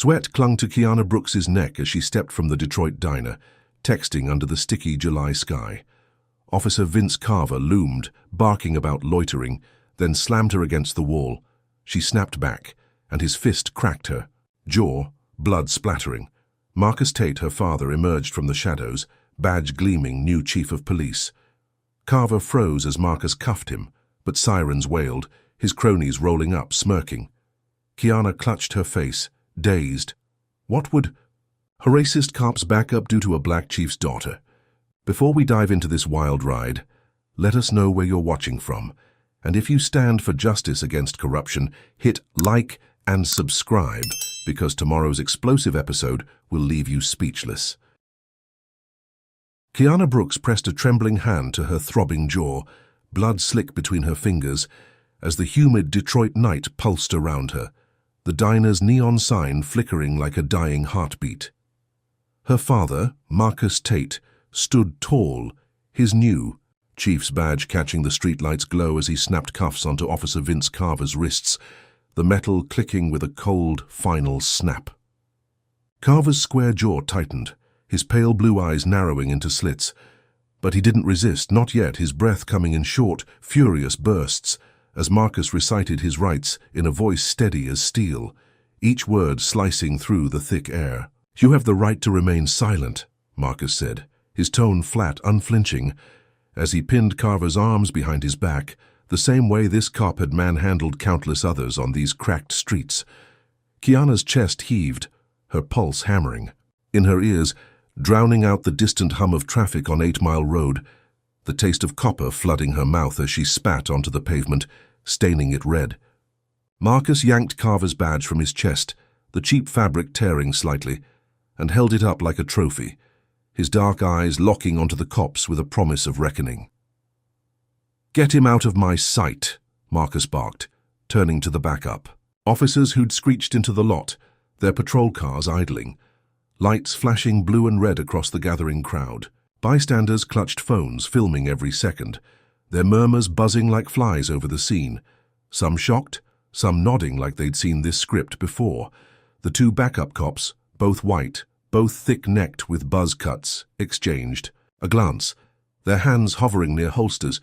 Sweat clung to Kiana Brooks's neck as she stepped from the Detroit diner, texting under the sticky July sky. Officer Vince Carver loomed, barking about loitering, then slammed her against the wall. She snapped back, and his fist cracked her, jaw, blood splattering. Marcus Tate, her father, emerged from the shadows, badge gleaming, new chief of police. Carver froze as Marcus cuffed him, but sirens wailed, his cronies rolling up, smirking. Kiana clutched her face, dazed. What would... Her racist cops back up due to a black chief's daughter. Before we dive into this wild ride, let us know where you're watching from. And if you stand for justice against corruption, hit like and subscribe, because tomorrow's explosive episode will leave you speechless. Kiana Brooks pressed a trembling hand to her throbbing jaw, blood slick between her fingers, as the humid Detroit night pulsed around her, the diner's neon sign flickering like a dying heartbeat. Her father, Marcus Tate, stood tall, his new chief's badge catching the streetlight's glow as he snapped cuffs onto Officer Vince Carver's wrists, the metal clicking with a cold, final snap. Carver's square jaw tightened, his pale blue eyes narrowing into slits. But he didn't resist, not yet, his breath coming in short, furious bursts, as Marcus recited his rights in a voice steady as steel, each word slicing through the thick air. "You have the right to remain silent," Marcus said, his tone flat, unflinching, as he pinned Carver's arms behind his back, the same way this cop had manhandled countless others on these cracked streets. Kiana's chest heaved, her pulse hammering. In her ears, drowning out the distant hum of traffic on 8 Mile Road, the taste of copper flooding her mouth as she spat onto the pavement, staining it red. Marcus yanked Carver's badge from his chest, the cheap fabric tearing slightly, and held it up like a trophy, his dark eyes locking onto the cops with a promise of reckoning. "Get him out of my sight," Marcus barked, turning to the backup. Officers who'd screeched into the lot, their patrol cars idling, lights flashing blue and red across the gathering crowd. Bystanders clutched phones, filming every second, their murmurs buzzing like flies over the scene, some shocked, some nodding like they'd seen this script before. The two backup cops, both white, both thick-necked with buzz cuts, exchanged a glance, their hands hovering near holsters,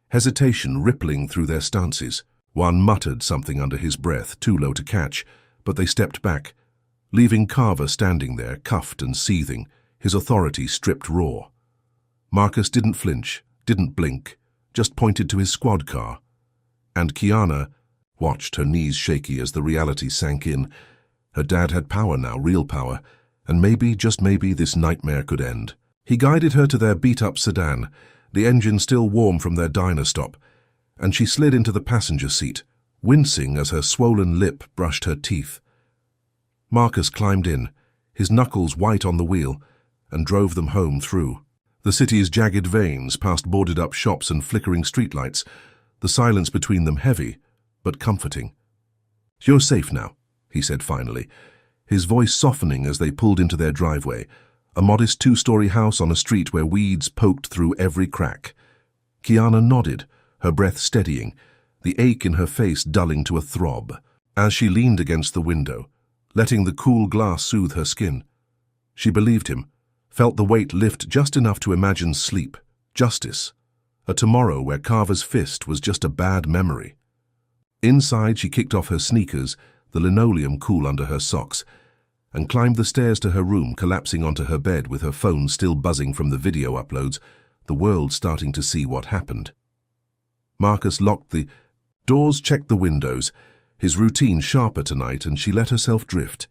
hesitation rippling through their stances. One muttered something under his breath, too low to catch, but they stepped back, leaving Carver standing there, cuffed and seething, his authority stripped raw. Marcus didn't flinch, didn't blink, just pointed to his squad car. And Kiana watched, her knees shaky as the reality sank in. Her dad had power now, real power, and maybe, just maybe, this nightmare could end. He guided her to their beat-up sedan, the engine still warm from their diner stop, and she slid into the passenger seat, wincing as her swollen lip brushed her teeth. Marcus climbed in, his knuckles white on the wheel, and drove them home through. The city's jagged veins past boarded-up shops and flickering streetlights, the silence between them heavy, but comforting. "You're safe now," he said finally, his voice softening as they pulled into their driveway, a modest 2-story house on a street where weeds poked through every crack. Kiana nodded, her breath steadying, the ache in her face dulling to a throb, as she leaned against the window, letting the cool glass soothe her skin. She believed him, felt the weight lift just enough to imagine sleep, justice, a tomorrow where Carver's fist was just a bad memory. Inside, she kicked off her sneakers, the linoleum cool under her socks, and climbed the stairs to her room, collapsing onto her bed with her phone still buzzing from the video uploads, the world starting to see what happened. Marcus locked the doors, checked the windows, his routine sharper tonight, and she let herself drift,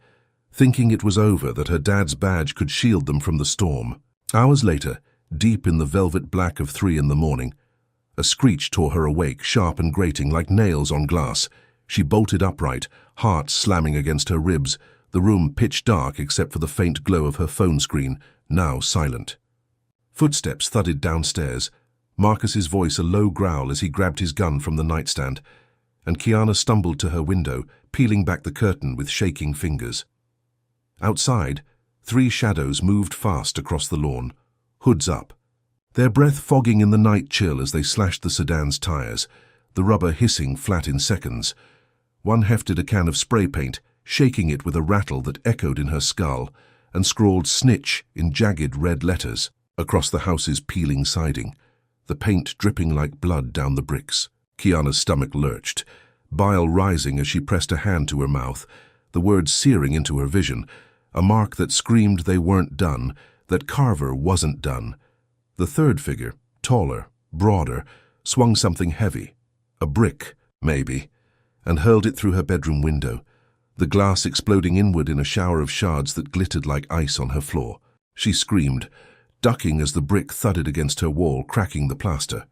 thinking it was over, that her dad's badge could shield them from the storm. Hours later, deep in the velvet black of 3 in the morning, a screech tore her awake, sharp and grating like nails on glass. She bolted upright, heart slamming against her ribs, the room pitch dark except for the faint glow of her phone screen, now silent. Footsteps thudded downstairs, Marcus's voice a low growl as he grabbed his gun from the nightstand, and Kiana stumbled to her window, peeling back the curtain with shaking fingers. Outside, 3 shadows moved fast across the lawn, hoods up, their breath fogging in the night chill as they slashed the sedan's tires, the rubber hissing flat in seconds. One hefted a can of spray paint, shaking it with a rattle that echoed in her skull, and scrawled snitch in jagged red letters across the house's peeling siding, the paint dripping like blood down the bricks. Kiana's stomach lurched, bile rising as she pressed a hand to her mouth, the words searing into her vision, a mark that screamed they weren't done, that Carver wasn't done. The third figure, taller, broader, swung something heavy, a brick, maybe, and hurled it through her bedroom window, the glass exploding inward in a shower of shards that glittered like ice on her floor. She screamed, ducking as the brick thudded against her wall, cracking the plaster.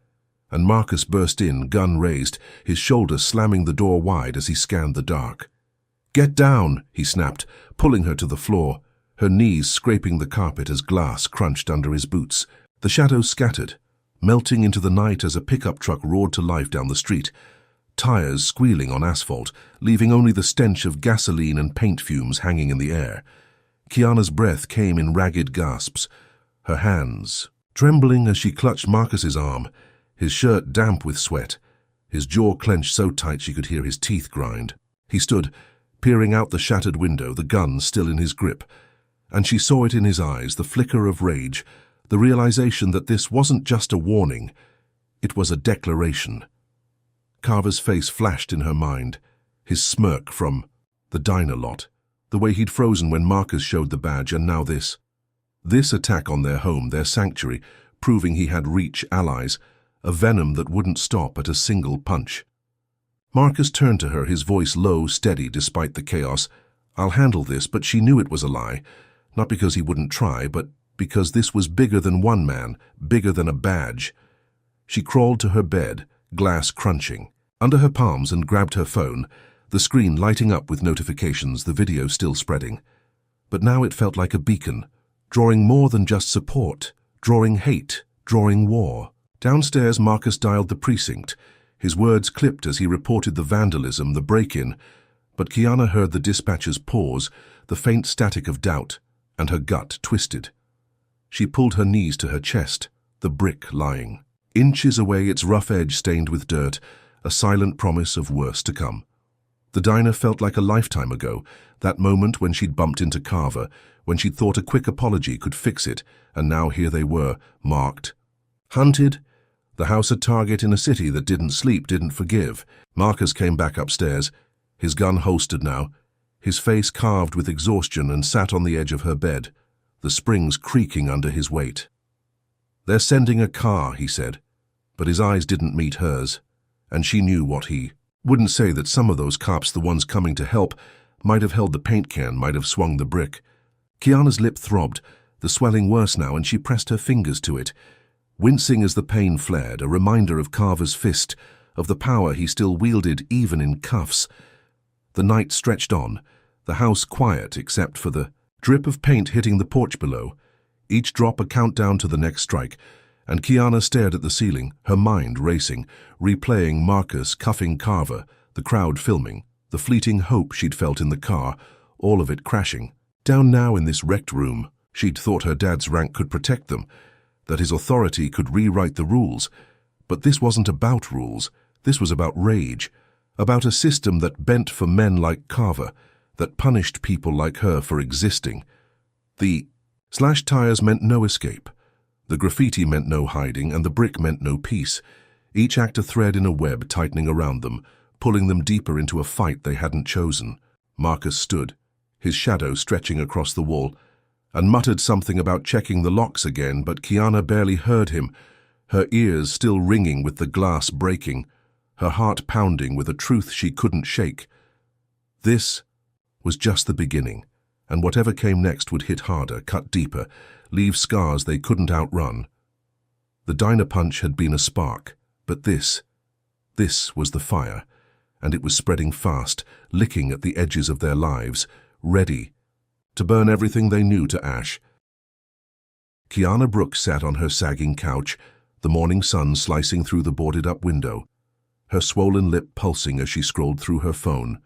And Marcus burst in, gun raised, his shoulder slamming the door wide as he scanned the dark. "Get down," he snapped, pulling her to the floor, her knees scraping the carpet as glass crunched under his boots. The shadows scattered, melting into the night as a pickup truck roared to life down the street, tires squealing on asphalt, leaving only the stench of gasoline and paint fumes hanging in the air. Kiana's breath came in ragged gasps, her hands trembling as she clutched Marcus's arm, his shirt damp with sweat, his jaw clenched so tight she could hear his teeth grind. He stood, peering out the shattered window, the gun still in his grip, and she saw it in his eyes, the flicker of rage, the realization that this wasn't just a warning, it was a declaration. Carver's face flashed in her mind, his smirk from the diner lot, the way he'd frozen when Marcus showed the badge, and now this. This attack on their home, their sanctuary, proving he had reach allies, a venom that wouldn't stop at a single punch. Marcus turned to her, his voice low, steady despite the chaos. "I'll handle this," but she knew it was a lie, not because he wouldn't try, but because this was bigger than one man, bigger than a badge. She crawled to her bed, glass crunching, under her palms, and grabbed her phone, the screen lighting up with notifications, the video still spreading. But now it felt like a beacon, drawing more than just support, drawing hate, drawing war. Downstairs, Marcus dialed the precinct, his words clipped as he reported the vandalism, the break-in, but Kiana heard the dispatcher's pause, the faint static of doubt, and her gut twisted. She pulled her knees to her chest, the brick lying inches away, its rough edge stained with dirt, a silent promise of worse to come. The diner felt like a lifetime ago, that moment when she'd bumped into Carver, when she'd thought a quick apology could fix it, and now here they were, marked, hunted, the house a target in a city that didn't sleep, didn't forgive. Marcus came back upstairs, his gun holstered now, his face carved with exhaustion, and sat on the edge of her bed, the springs creaking under his weight. "They're sending a car," he said, but his eyes didn't meet hers, and she knew what he wouldn't say, that some of those cops, the ones coming to help, might have held the paint can, might have swung the brick. Kiana's lip throbbed, the swelling worse now, and she pressed her fingers to it, wincing as the pain flared, a reminder of Carver's fist, of the power he still wielded even in cuffs. The night stretched on, the house quiet except for the drip of paint hitting the porch below, each drop a countdown to the next strike, and Kiana stared at the ceiling, her mind racing, replaying Marcus cuffing Carver, the crowd filming, the fleeting hope she'd felt in the car, all of it crashing. Down now in this wrecked room, she'd thought her dad's rank could protect them, that his authority could rewrite the rules. But this wasn't about rules, this was about rage, about a system that bent for men like Carver, that punished people like her for existing. The slashed tires meant no escape. The graffiti meant no hiding, and the brick meant no peace. Each act a thread in a web tightening around them, pulling them deeper into a fight they hadn't chosen. Marcus stood, his shadow stretching across the wall, and muttered something about checking the locks again, but Kiana barely heard him, her ears still ringing with the glass breaking, her heart pounding with a truth she couldn't shake. This was just the beginning, and whatever came next would hit harder, cut deeper, leave scars they couldn't outrun. The diner punch had been a spark, but this was the fire, and it was spreading fast, licking at the edges of their lives, ready to burn everything they knew to ash. Kiana Brooks sat on her sagging couch, the morning sun slicing through the boarded-up window, her swollen lip pulsing as she scrolled through her phone,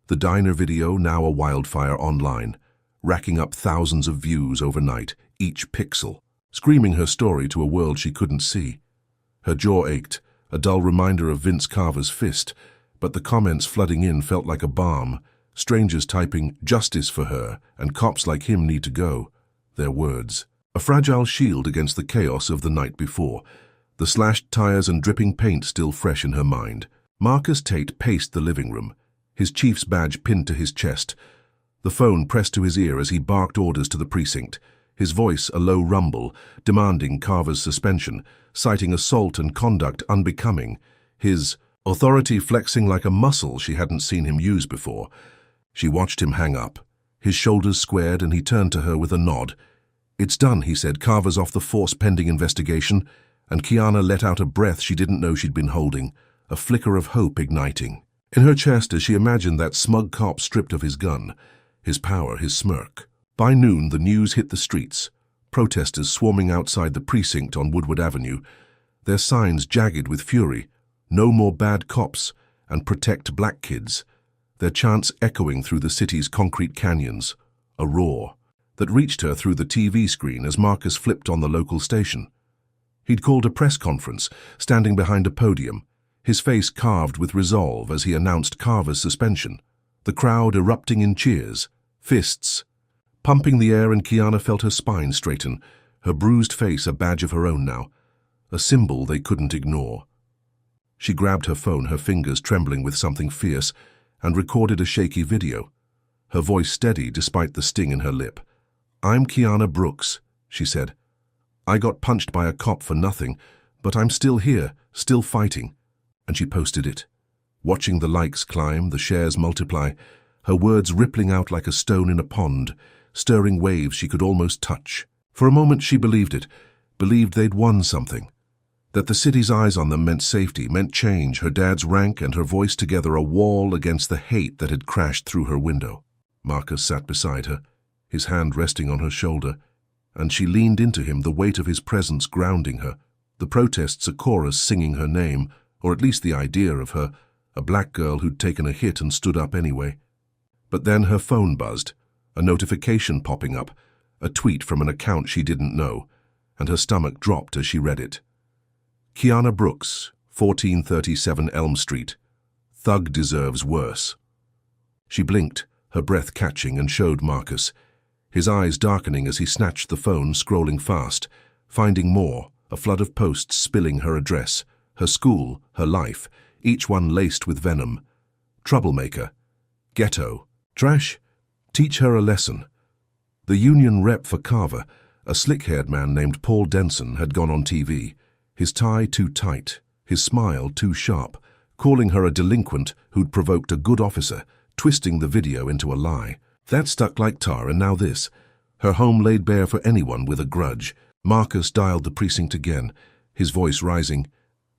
the diner video now a wildfire online, racking up thousands of views overnight, each pixel, screaming her story to a world she couldn't see. Her jaw ached, a dull reminder of Vince Carver's fist, but the comments flooding in felt like a balm, Strangers typing "justice for her" and "cops like him need to go." Their words. A fragile shield against the chaos of the night before. The slashed tires and dripping paint still fresh in her mind. Marcus Tate paced the living room, his chief's badge pinned to his chest, the phone pressed to his ear as he barked orders to the precinct, his voice a low rumble, demanding Carver's suspension, citing assault and conduct unbecoming, his authority flexing like a muscle she hadn't seen him use before. She watched him hang up. His shoulders squared and he turned to her with a nod. "It's done," he said. "Carver's off the force pending investigation." And Kiana let out a breath she didn't know she'd been holding, a flicker of hope igniting in her chest as she imagined that smug cop stripped of his gun, his power, his smirk. By noon, the news hit the streets. Protesters swarming outside the precinct on Woodward Avenue, their signs jagged with fury. "No more bad cops" and "Protect black kids." Their chants echoing through the city's concrete canyons. A roar that reached her through the TV screen as Marcus flipped on the local station. He'd called a press conference, standing behind a podium, his face carved with resolve as he announced Carver's suspension. The crowd erupting in cheers, fists, pumping the air, and Kiana felt her spine straighten, her bruised face a badge of her own now, a symbol they couldn't ignore. She grabbed her phone, her fingers trembling with something fierce, and recorded a shaky video, her voice steady despite the sting in her lip. "I'm Kiana Brooks," she said. "I got punched by a cop for nothing, but I'm still here, still fighting." And she posted it. Watching the likes climb, the shares multiply, her words rippling out like a stone in a pond, stirring waves she could almost touch. For a moment she believed it, believed they'd won something. That the city's eyes on them meant safety, meant change, her dad's rank and her voice together, a wall against the hate that had crashed through her window. Marcus sat beside her, his hand resting on her shoulder, and she leaned into him, the weight of his presence grounding her, the protests a chorus singing her name, or at least the idea of her, a black girl who'd taken a hit and stood up anyway. But then her phone buzzed, a notification popping up, a tweet from an account she didn't know, and her stomach dropped as she read it. "Kiana Brooks, 1437 Elm Street. Thug deserves worse." She blinked, her breath catching, and showed Marcus, his eyes darkening as he snatched the phone, scrolling fast, finding more, a flood of posts spilling her address, her school, her life, each one laced with venom. Troublemaker. Ghetto. Trash. Teach her a lesson. The union rep for Carver, a slick-haired man named Paul Denson, had gone on TV, his tie too tight, his smile too sharp, calling her a delinquent who'd provoked a good officer, twisting the video into a lie. That stuck like tar, and now this. Her home laid bare for anyone with a grudge. Marcus dialed the precinct again, his voice rising.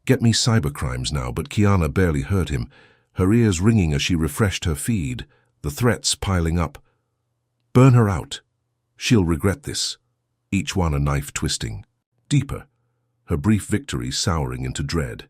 "Get me cybercrimes now," but Kiana barely heard him, her ears ringing as she refreshed her feed, the threats piling up. "Burn her out. She'll regret this." Each one a knife twisting. Deeper, her brief victory souring into dread.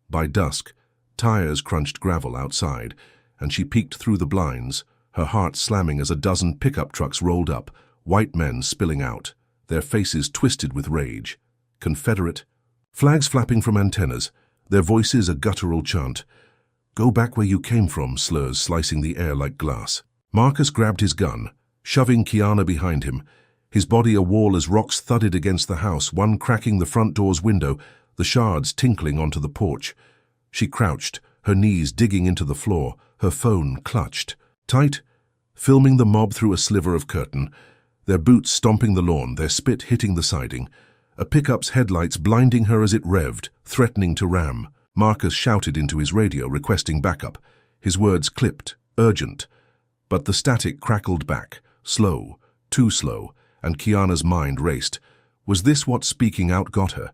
By dusk, tires crunched gravel outside, and she peeked through the blinds, her heart slamming as a dozen pickup trucks rolled up, white men spilling out, their faces twisted with rage. Confederate, flags flapping from antennas, their voices a guttural chant. "Go back where you came from," slurs slicing the air like glass. Marcus grabbed his gun, shoving Kiana behind him, his body a wall as rocks thudded against the house, one cracking the front door's window, the shards tinkling onto the porch. She crouched, her knees digging into the floor, her phone clutched. Tight, filming the mob through a sliver of curtain, their boots stomping the lawn, their spit hitting the siding, a pickup's headlights blinding her as it revved, threatening to ram. Marcus shouted into his radio, requesting backup, his words clipped, urgent. But the static crackled back, slow, too slow, and Kiana's mind raced. Was this what speaking out got her?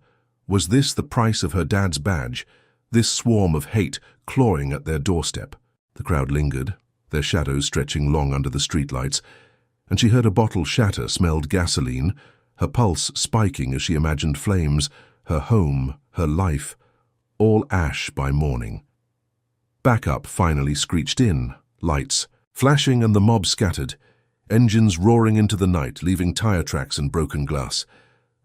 Was this the price of her dad's badge? This swarm of hate clawing at their doorstep? The crowd lingered, their shadows stretching long under the streetlights, and she heard a bottle shatter, smelled gasoline, her pulse spiking as she imagined flames, her home, her life, all ash by morning. Backup finally screeched in, lights flashing and the mob scattered, engines roaring into the night, leaving tire tracks and broken glass.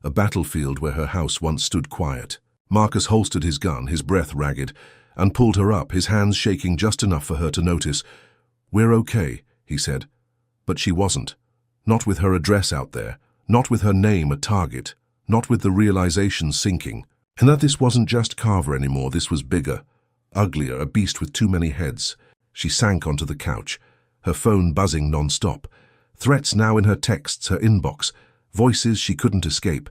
A battlefield where her house once stood quiet. Marcus holstered his gun, his breath ragged, and pulled her up, his hands shaking just enough for her to notice. "We're okay," he said. But she wasn't. Not with her address out there. Not with her name a target. Not with the realization sinking. And that this wasn't just Carver anymore, this was bigger, uglier, a beast with too many heads. She sank onto the couch, her phone buzzing non-stop. Threats now in her texts, her inbox, voices she couldn't escape,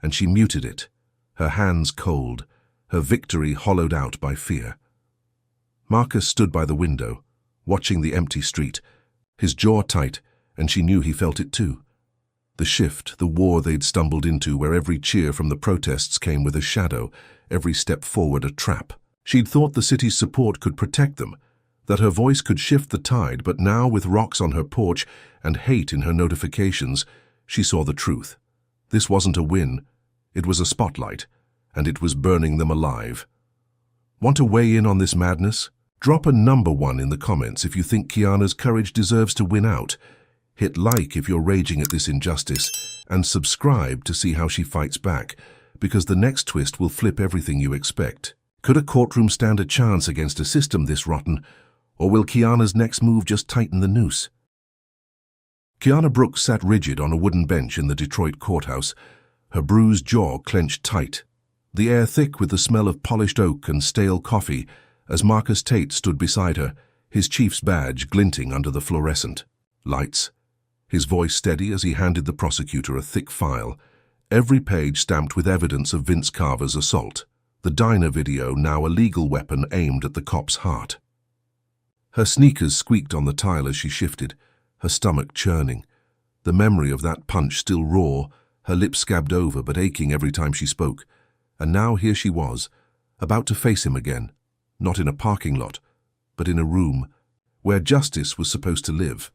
and she muted it, her hands cold, her victory hollowed out by fear. Marcus stood by the window, watching the empty street, his jaw tight, and she knew he felt it too. The shift, the war they'd stumbled into, where every cheer from the protests came with a shadow, every step forward a trap. She'd thought the city's support could protect them, that her voice could shift the tide, but now, with rocks on her porch and hate in her notifications, she saw the truth. This wasn't a win. It was a spotlight, and it was burning them alive. Want to weigh in on this madness? Drop a number 1 in the comments if you think Kiana's courage deserves to win out. Hit like if you're raging at this injustice, and subscribe to see how she fights back, because the next twist will flip everything you expect. Could a courtroom stand a chance against a system this rotten, or will Kiana's next move just tighten the noose? Kiana Brooks sat rigid on a wooden bench in the Detroit courthouse, her bruised jaw clenched tight, the air thick with the smell of polished oak and stale coffee, as Marcus Tate stood beside her, his chief's badge glinting under the fluorescent lights. His voice steady as he handed the prosecutor a thick file, every page stamped with evidence of Vince Carver's assault, the diner video now a legal weapon aimed at the cop's heart. Her sneakers squeaked on the tile as she shifted, her stomach churning, the memory of that punch still raw, her lips scabbed over but aching every time she spoke. And now here she was, about to face him again, not in a parking lot, but in a room where justice was supposed to live.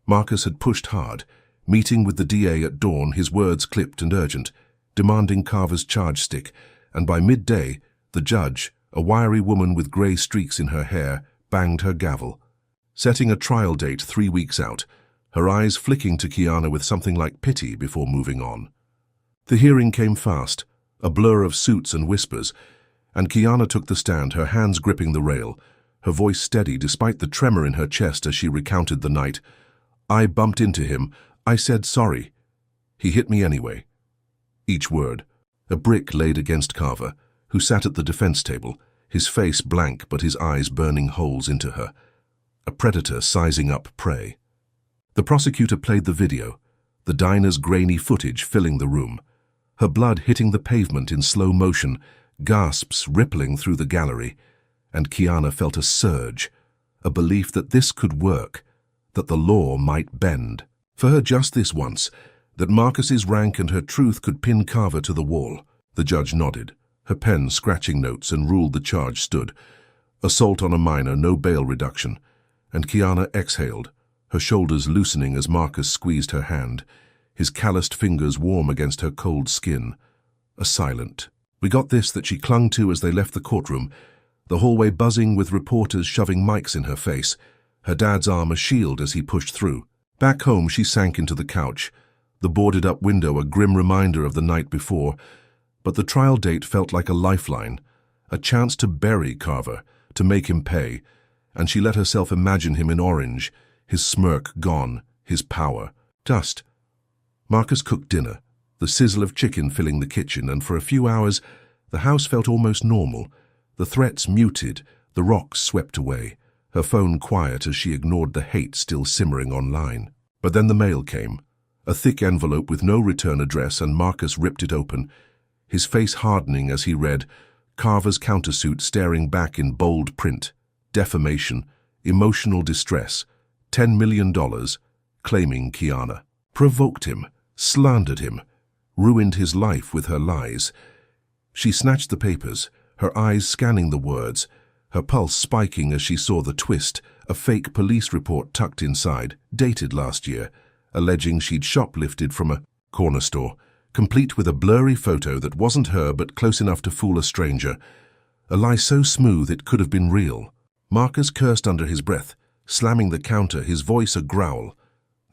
Marcus had pushed hard, meeting with the DA at dawn, his words clipped and urgent, demanding Carver's charge stick, and by midday, the judge, a wiry woman with grey streaks in her hair, banged her gavel, setting a trial date 3 weeks out, her eyes flicking to Kiana with something like pity before moving on. The hearing came fast, a blur of suits and whispers, and Kiana took the stand, her hands gripping the rail, her voice steady despite the tremor in her chest as she recounted the night. "I bumped into him. I said sorry. He hit me anyway." Each word, a brick laid against Carver, who sat at the defense table, his face blank but his eyes burning holes into her. A predator sizing up prey. The prosecutor played the video, the diner's grainy footage filling the room, her blood hitting the pavement in slow motion, gasps rippling through the gallery, and Kiana felt a surge, a belief that this could work, that the law might bend. For her just this once, that Marcus's rank and her truth could pin Carver to the wall. The judge nodded, her pen scratching notes, and ruled the charge stood. Assault on a minor, no bail reduction. And Kiana exhaled, her shoulders loosening as Marcus squeezed her hand, his calloused fingers warm against her cold skin. A silent, "We got this," that she clung to as they left the courtroom, the hallway buzzing with reporters shoving mics in her face, her dad's arm a shield as he pushed through. Back home, she sank into the couch, the boarded-up window a grim reminder of the night before, but the trial date felt like a lifeline, a chance to bury Carver, to make him pay, and she let herself imagine him in orange, his smirk gone, his power dust. Marcus cooked dinner, the sizzle of chicken filling the kitchen, and for a few hours the house felt almost normal, the threats muted, the rocks swept away, her phone quiet as she ignored the hate still simmering online. But then the mail came, a thick envelope with no return address, and Marcus ripped it open, his face hardening as he read, Carver's countersuit staring back in bold print, defamation, emotional distress, $10 million, claiming Kiana. Provoked him, slandered him, ruined his life with her lies. She snatched the papers, her eyes scanning the words, her pulse spiking as she saw the twist, a fake police report tucked inside, dated last year, alleging she'd shoplifted from a corner store, complete with a blurry photo that wasn't her but close enough to fool a stranger. A lie so smooth it could have been real. Marcus cursed under his breath, slamming the counter, his voice a growl.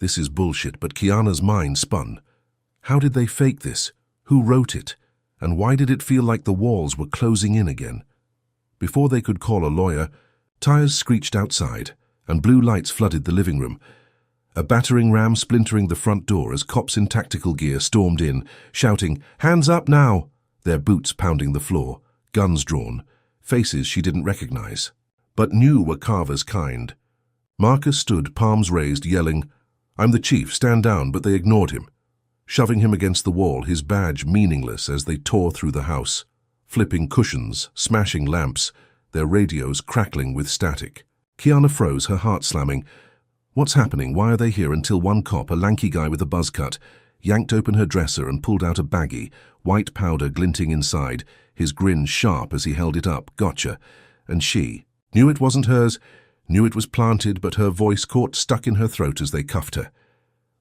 This is bullshit, but Kiana's mind spun. How did they fake this? Who wrote it? And why did it feel like the walls were closing in again? Before they could call a lawyer, tires screeched outside, and blue lights flooded the living room. A battering ram splintering the front door as cops in tactical gear stormed in, shouting, "Hands up now!" their boots pounding the floor, guns drawn, faces she didn't recognize, but knew were Carver's kind. Marcus stood, palms raised, yelling, "I'm the chief, stand down," but they ignored him, shoving him against the wall, his badge meaningless as they tore through the house, flipping cushions, smashing lamps, their radios crackling with static. Kiana froze, her heart slamming. What's happening? Why are they here? Until one cop, a lanky guy with a buzz cut, yanked open her dresser and pulled out a baggie, white powder glinting inside, his grin sharp as he held it up. "Gotcha." And she knew it wasn't hers, knew it was planted, but her voice caught stuck in her throat as they cuffed her,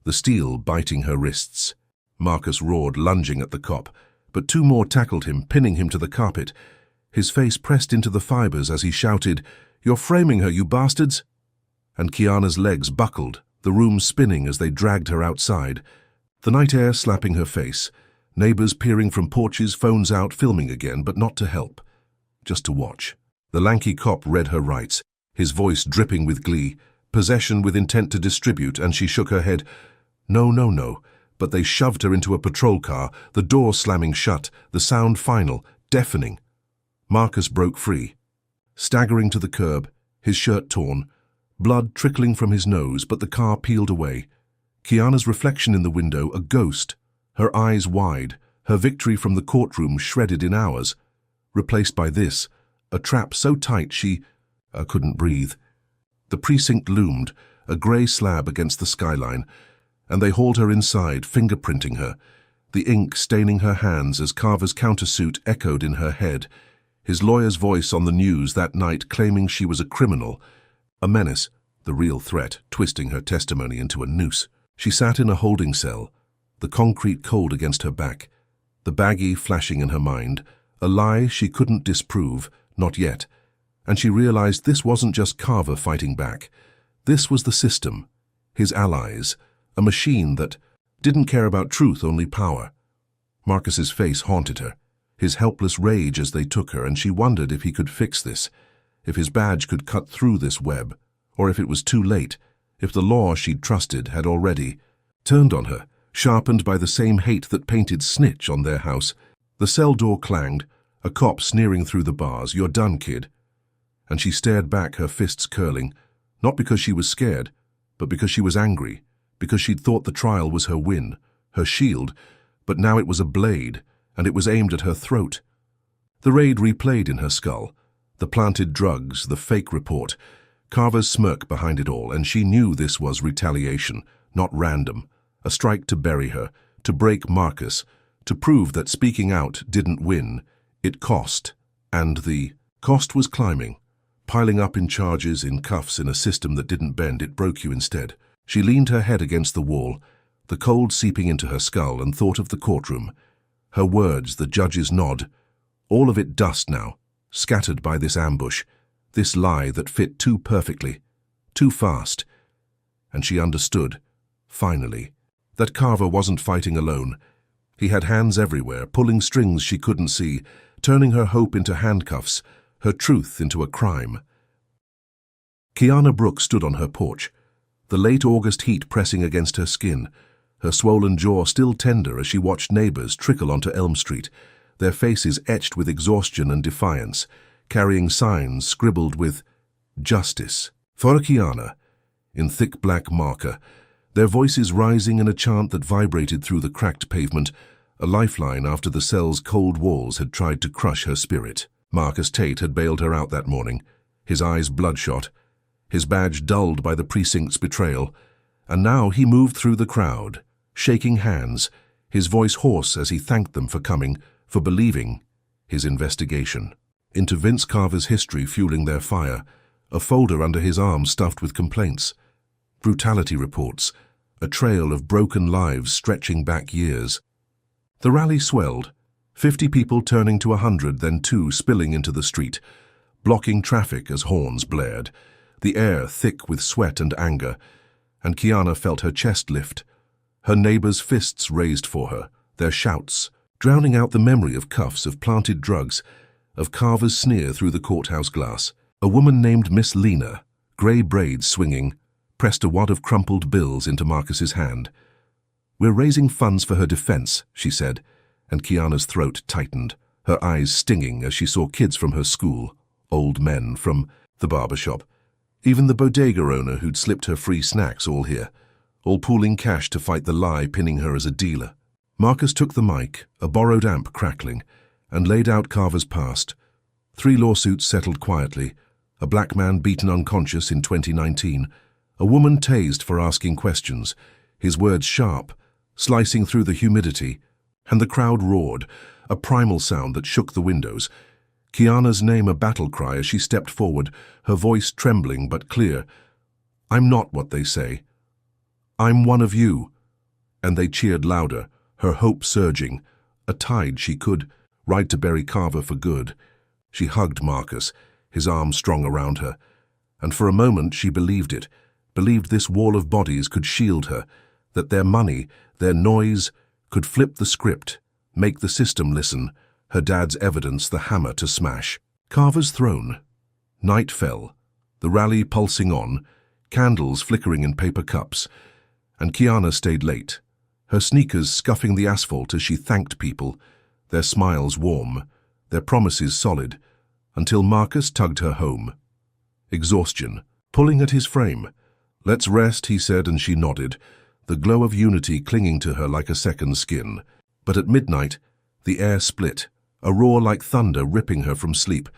the steel biting her wrists. Marcus roared, lunging at the cop, but two more tackled him, pinning him to the carpet. His face pressed into the fibers as he shouted, "You're framing her, you bastards!" And Kiana's legs buckled, the room spinning as they dragged her outside, the night air slapping her face, neighbors peering from porches, phones out, filming again, but not to help, just to watch. The lanky cop read her rights, his voice dripping with glee, possession with intent to distribute, and she shook her head. No, no, no. But they shoved her into a patrol car, the door slamming shut, the sound final, deafening. Marcus broke free, staggering to the curb, his shirt torn, blood trickling from his nose, but the car peeled away. Kiana's reflection in the window, a ghost, her eyes wide, her victory from the courtroom shredded in hours, replaced by this, a trap so tight she couldn't breathe. The precinct loomed, a grey slab against the skyline, and they hauled her inside, fingerprinting her, the ink staining her hands as Carver's countersuit echoed in her head, his lawyer's voice on the news that night claiming she was a criminal, a menace, the real threat, twisting her testimony into a noose. She sat in a holding cell, the concrete cold against her back, the baggie flashing in her mind, a lie she couldn't disprove, not yet, and she realized this wasn't just Carver fighting back. This was the system, his allies, a machine that didn't care about truth, only power. Marcus's face haunted her, his helpless rage as they took her, and she wondered if he could fix this, if his badge could cut through this web, or if it was too late, if the law she'd trusted had already turned on her, sharpened by the same hate that painted snitch on their house. The cell door clanged, a cop sneering through the bars, "You're done, kid." And she stared back, her fists curling, not because she was scared, but because she was angry, because she'd thought the trial was her win, her shield, but now it was a blade, and it was aimed at her throat. The raid replayed in her skull, the planted drugs, the fake report, Carver's smirk behind it all, and she knew this was retaliation, not random, a strike to bury her, to break Marcus, to prove that speaking out didn't win. It cost, and the cost was climbing, piling up in charges, in cuffs, in a system that didn't bend, it broke you instead. She leaned her head against the wall, the cold seeping into her skull, and thought of the courtroom. Her words, the judge's nod, all of it dust now, scattered by this ambush, this lie that fit too perfectly, too fast. And she understood, finally, that Carver wasn't fighting alone. He had hands everywhere, pulling strings she couldn't see, turning her hope into handcuffs, her truth into a crime. Kiana Brooke stood on her porch, the late August heat pressing against her skin, her swollen jaw still tender as she watched neighbors trickle onto Elm Street, their faces etched with exhaustion and defiance, carrying signs scribbled with "Justice" for Kiana in thick black marker, their voices rising in a chant that vibrated through the cracked pavement, a lifeline after the cell's cold walls had tried to crush her spirit. Marcus Tate had bailed her out that morning, his eyes bloodshot, his badge dulled by the precinct's betrayal, and now he moved through the crowd, shaking hands, his voice hoarse as he thanked them for coming, for believing his investigation. Into Vince Carver's history fueling their fire, a folder under his arm stuffed with complaints, brutality reports, a trail of broken lives stretching back years. The rally swelled, 50 people turning to 100, then 2 spilling into the street, blocking traffic as horns blared, the air thick with sweat and anger, and Kiana felt her chest lift, her neighbors' fists raised for her, their shouts, drowning out the memory of cuffs, of planted drugs, of Carver's sneer through the courthouse glass. A woman named Miss Lena, grey braids swinging, pressed a wad of crumpled bills into Marcus's hand. "We're raising funds for her defense," she said, and Kiana's throat tightened, her eyes stinging as she saw kids from her school, old men from the barber shop, even the bodega owner who'd slipped her free snacks, all here, all pooling cash to fight the lie pinning her as a dealer. Marcus took the mic, a borrowed amp crackling, and laid out Carver's past. 3 lawsuits settled quietly, a black man beaten unconscious in 2019, a woman tased for asking questions, his words sharp, slicing through the humidity, and the crowd roared, a primal sound that shook the windows. Kiana's name a battle cry as she stepped forward, her voice trembling but clear. "I'm not what they say. I'm one of you." And they cheered louder, her hope surging, a tide she could ride to bury Carver for good. She hugged Marcus, his arms strong around her, and for a moment she believed it, believed this wall of bodies could shield her, that their money, their noise, could flip the script, make the system listen, her dad's evidence the hammer to smash. Carver's throne. Night fell, the rally pulsing on, candles flickering in paper cups, and Kiana stayed late, her sneakers scuffing the asphalt as she thanked people, their smiles warm, their promises solid, until Marcus tugged her home. Exhaustion, pulling at his frame. "Let's rest," he said, and she nodded, the glow of unity clinging to her like a second skin. But at midnight, the air split, a roar like thunder ripping her from sleep,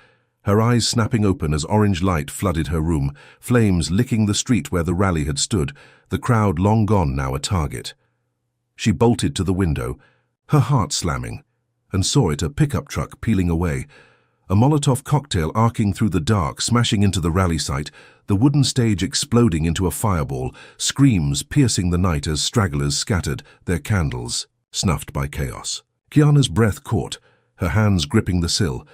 her eyes snapping open as orange light flooded her room, flames licking the street where the rally had stood, the crowd long gone now a target. She bolted to the window, her heart slamming, and saw it, a pickup truck peeling away, a Molotov cocktail arcing through the dark, smashing into the rally site, the wooden stage exploding into a fireball, screams piercing the night as stragglers scattered, their candles snuffed by chaos. Kiana's breath caught, her hands gripping the sill,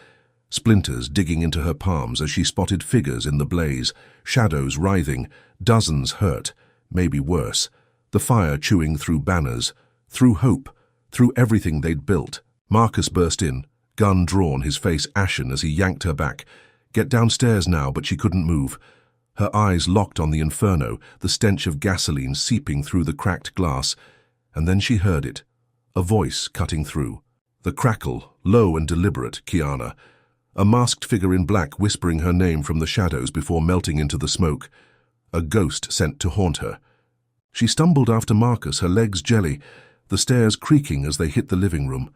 splinters digging into her palms as she spotted figures in the blaze, shadows writhing, dozens hurt, maybe worse, the fire chewing through banners, through hope, through everything they'd built. Marcus burst in, gun drawn, his face ashen as he yanked her back. Get downstairs now, but she couldn't move. Her eyes locked on the inferno, the stench of gasoline seeping through the cracked glass, and then she heard it, a voice cutting through. The crackle, low and deliberate, Kiana, a masked figure in black whispering her name from the shadows before melting into the smoke, a ghost sent to haunt her. She stumbled after Marcus, her legs jelly, the stairs creaking as they hit the living room.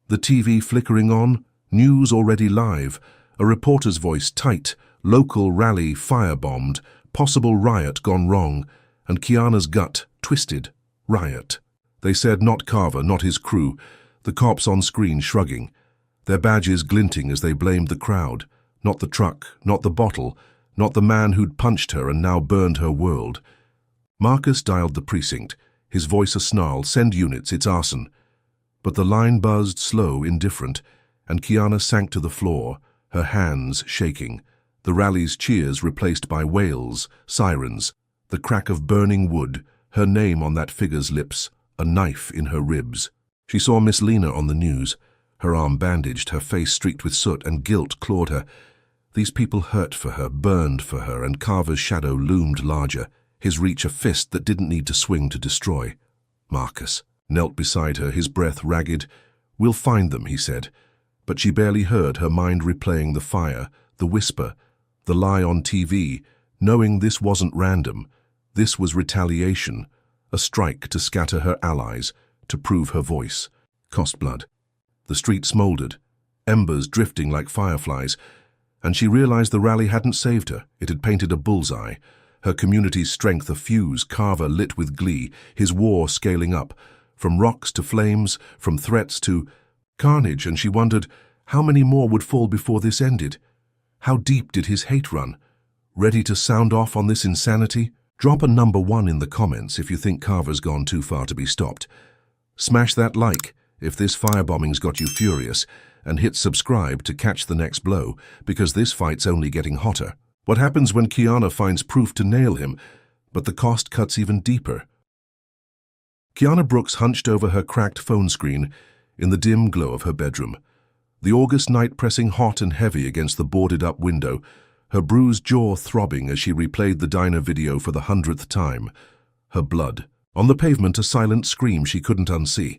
The TV flickering on, news already live, a reporter's voice tight, local rally firebombed, possible riot gone wrong, and Kiana's gut twisted, riot. They said not Carver, not his crew, the cops on screen shrugging, their badges glinting as they blamed the crowd, not the truck, not the bottle, not the man who'd punched her and now burned her world. Marcus dialed the precinct, his voice a snarl, "Send units, it's arson." But the line buzzed slow, indifferent, and Kiana sank to the floor, her hands shaking, the rally's cheers replaced by wails, sirens, the crack of burning wood, her name on that figure's lips, a knife in her ribs. She saw Miss Lena on the news, her arm bandaged, her face streaked with soot, and guilt clawed her. These people hurt for her, burned for her, and Carver's shadow loomed larger, his reach a fist that didn't need to swing to destroy. Marcus knelt beside her, his breath ragged. "We'll find them," he said. But she barely heard, her mind replaying the fire, the whisper, the lie on TV, knowing this wasn't random. This was retaliation, a strike to scatter her allies, to prove her voice. Cost blood. The street smoldered, embers drifting like fireflies, and she realized the rally hadn't saved her. It had painted a bullseye, her community's strength a fuse, Carver lit with glee, his war scaling up, from rocks to flames, from threats to carnage, and she wondered how many more would fall before this ended. How deep did his hate run? Ready to sound off on this insanity? Drop a number 1 in the comments if you think Carver's gone too far to be stopped. Smash that like if this firebombing's got you furious, and hit subscribe to catch the next blow, because this fight's only getting hotter. What happens when Kiana finds proof to nail him, but the cost cuts even deeper? Kiana Brooks hunched over her cracked phone screen in the dim glow of her bedroom, the August night pressing hot and heavy against the boarded-up window, her bruised jaw throbbing as she replayed the diner video for the 100th time. Her blood. On the pavement, a silent scream she couldn't unsee.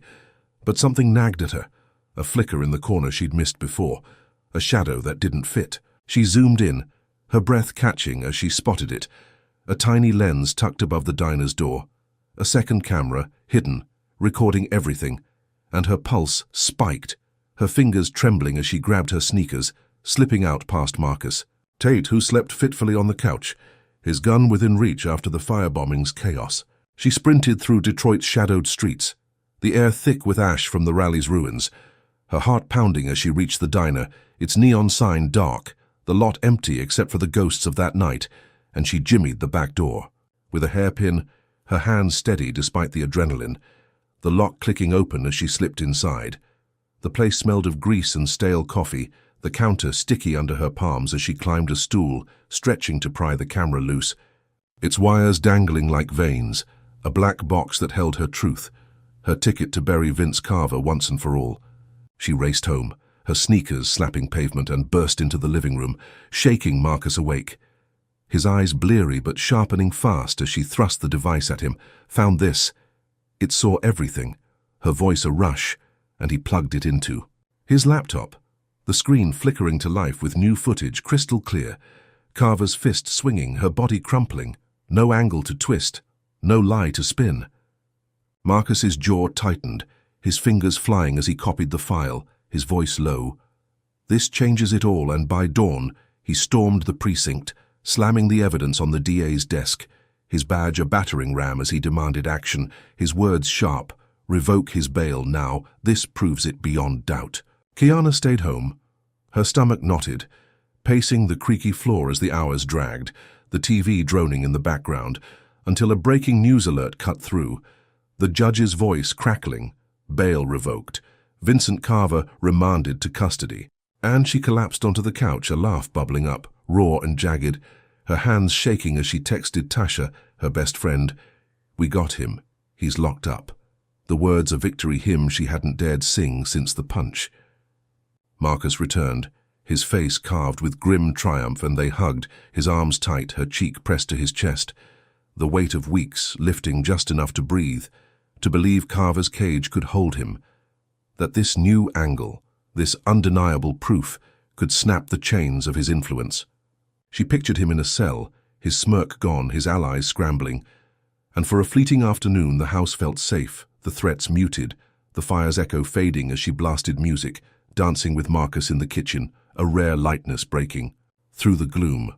But something nagged at her. A flicker in the corner she'd missed before. A shadow that didn't fit. She zoomed in, her breath catching as she spotted it. A tiny lens tucked above the diner's door. A second camera, hidden, recording everything. And her pulse spiked, her fingers trembling as she grabbed her sneakers, slipping out past Marcus. Tate, who slept fitfully on the couch, his gun within reach after the firebombing's chaos. She sprinted through Detroit's shadowed streets, the air thick with ash from the rally's ruins, her heart pounding as she reached the diner, its neon sign dark, the lot empty except for the ghosts of that night, and she jimmied the back door. With a hairpin, her hands steady despite the adrenaline, the lock clicking open as she slipped inside. The place smelled of grease and stale coffee, the counter sticky under her palms as she climbed a stool, stretching to pry the camera loose. Its wires dangling like veins, a black box that held her truth, her ticket to bury Vince Carver once and for all. She raced home, her sneakers slapping pavement, and burst into the living room, shaking Marcus awake. His eyes bleary but sharpening fast as she thrust the device at him, found this. It saw everything, her voice a rush, and he plugged it into his laptop, the screen flickering to life with new footage crystal clear, Carver's fist swinging, her body crumpling, no angle to twist, no lie to spin. Marcus's jaw tightened, his fingers flying as he copied the file, his voice low. This changes it all, and by dawn, he stormed the precinct, slamming the evidence on the DA's desk, his badge a battering ram as he demanded action, his words sharp. Revoke his bail now, this proves it beyond doubt. Kiana stayed home, her stomach knotted, pacing the creaky floor as the hours dragged, the TV droning in the background, until a breaking news alert cut through, the judge's voice crackling, bail revoked, Vincent Carver remanded to custody. And she collapsed onto the couch, a laugh bubbling up, raw and jagged, her hands shaking as she texted Tasha, her best friend, "We got him. He's locked up." The words a victory hymn she hadn't dared sing since the punch. Marcus returned, his face carved with grim triumph, and they hugged, his arms tight, her cheek pressed to his chest, the weight of weeks lifting just enough to breathe, to believe Carver's cage could hold him, that this new angle, this undeniable proof, could snap the chains of his influence. She pictured him in a cell, his smirk gone, his allies scrambling, and for a fleeting afternoon the house felt safe, the threats muted, the fire's echo fading as she blasted music, dancing with Marcus in the kitchen, a rare lightness breaking through the gloom.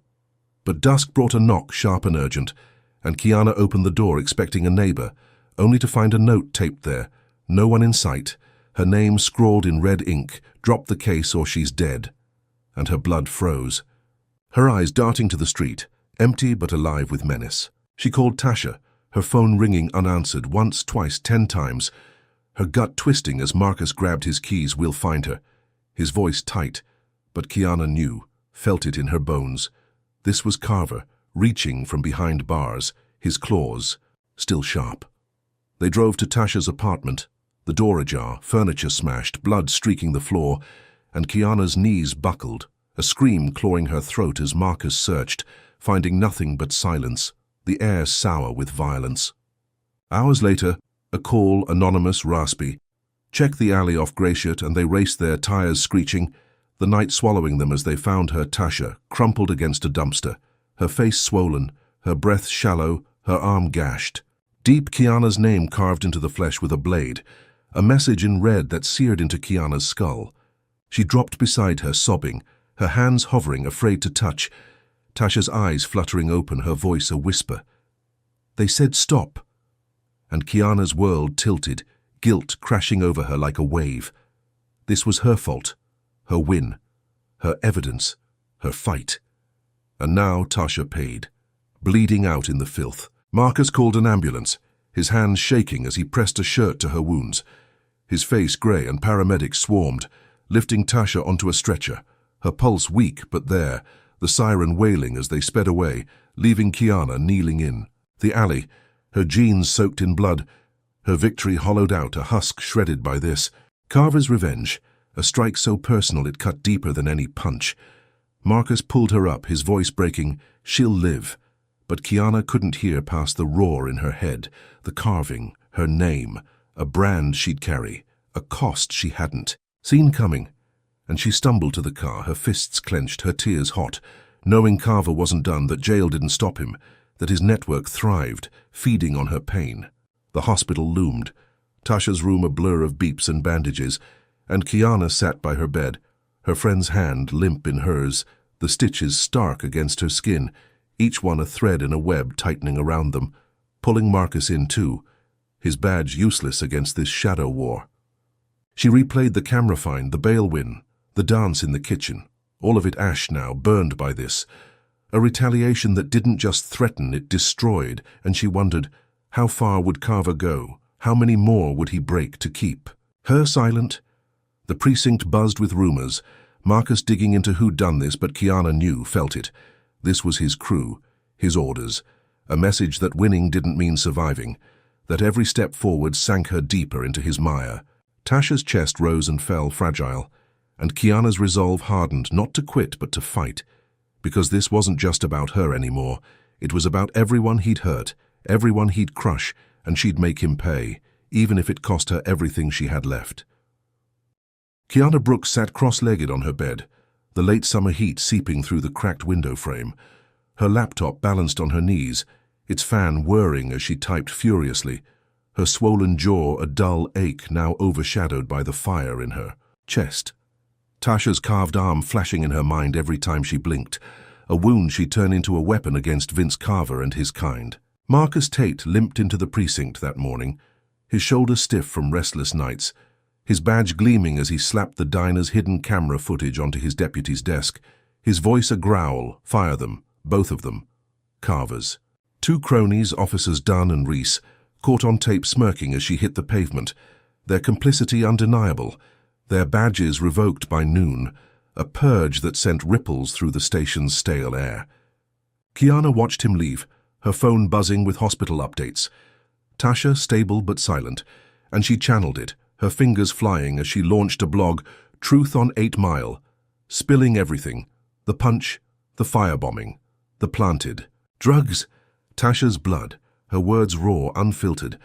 But dusk brought a knock, sharp and urgent, and Kiana opened the door expecting a neighbor, only to find a note taped there, no one in sight, her name scrawled in red ink, "Drop the case or she's dead." And her blood froze. Her eyes darting to the street, empty but alive with menace. She called Tasha, her phone ringing unanswered, once, twice, 10 times, her gut twisting as Marcus grabbed his keys. "We'll find her." His voice tight, but Kiana knew, felt it in her bones. This was Carver, reaching from behind bars, his claws still sharp. They drove to Tasha's apartment, the door ajar, furniture smashed, blood streaking the floor, and Kiana's knees buckled, a scream clawing her throat as Marcus searched, finding nothing but silence, the air sour with violence. Hours later, a call, anonymous, raspy. Check the alley off Gratiot, and they raced there, tires screeching, the night swallowing them as they found her, Tasha, crumpled against a dumpster, her face swollen, her breath shallow, her arm gashed. Deep, Kiana's name carved into the flesh with a blade, a message in red that seared into Kiana's skull. She dropped beside her, sobbing, her hands hovering, afraid to touch, Tasha's eyes fluttering open, her voice a whisper. They said stop. And Kiana's world tilted, guilt crashing over her like a wave. This was her fault, her win, her evidence, her fight. And now Tasha paid, bleeding out in the filth. Marcus called an ambulance, his hands shaking as he pressed a shirt to her wounds. His face grey, and paramedics swarmed, lifting Tasha onto a stretcher, her pulse weak but there, the siren wailing as they sped away, leaving Kiana kneeling in the alley, her jeans soaked in blood, her victory hollowed out, a husk shredded by this. Carver's revenge, a strike so personal it cut deeper than any punch. Marcus pulled her up, his voice breaking. "She'll live." But Kiana couldn't hear past the roar in her head, the carving, her name, a brand she'd carry, a cost she hadn't seen coming. And she stumbled to the car, her fists clenched, her tears hot, knowing Carver wasn't done, that jail didn't stop him, that his network thrived, feeding on her pain. The hospital loomed, Tasha's room a blur of beeps and bandages, and Kiana sat by her bed, her friend's hand limp in hers, the stitches stark against her skin, each one a thread in a web tightening around them, pulling Marcus in too, his badge useless against this shadow war. She replayed the camera find, the bail win, the dance in the kitchen, all of it ash now, burned by this. A retaliation that didn't just threaten, it destroyed, and she wondered, how far would Carver go? How many more would he break to keep her silent? The precinct buzzed with rumors, Marcus digging into who'd done this, but Kiana knew, felt it. This was his crew, his orders, a message that winning didn't mean surviving, that every step forward sank her deeper into his mire. Tasha's chest rose and fell, fragile, and Kiana's resolve hardened, not to quit but to fight, because this wasn't just about her anymore. It was about everyone he'd hurt, everyone he'd crush, and she'd make him pay, even if it cost her everything she had left. Kiana Brooks sat cross-legged on her bed, the late summer heat seeping through the cracked window frame, her laptop balanced on her knees, its fan whirring as she typed furiously, her swollen jaw a dull ache now overshadowed by the fire in her chest. Tasha's carved arm flashing in her mind every time she blinked, a wound she'd turn into a weapon against Vince Carver and his kind. Marcus Tate limped into the precinct that morning, his shoulders stiff from restless nights, his badge gleaming as he slapped the diner's hidden camera footage onto his deputy's desk, his voice a growl. "Fire them, both of them." Carver's. Two cronies, Officers Dunn and Reese, caught on tape smirking as she hit the pavement, their complicity undeniable, their badges revoked by noon, a purge that sent ripples through the station's stale air. Kiana watched him leave, her phone buzzing with hospital updates. Tasha stable but silent, and she channeled it, her fingers flying as she launched a blog, Truth on 8 Mile, spilling everything, the punch, the firebombing, the planted. Drugs, Tasha's blood, her words raw, unfiltered,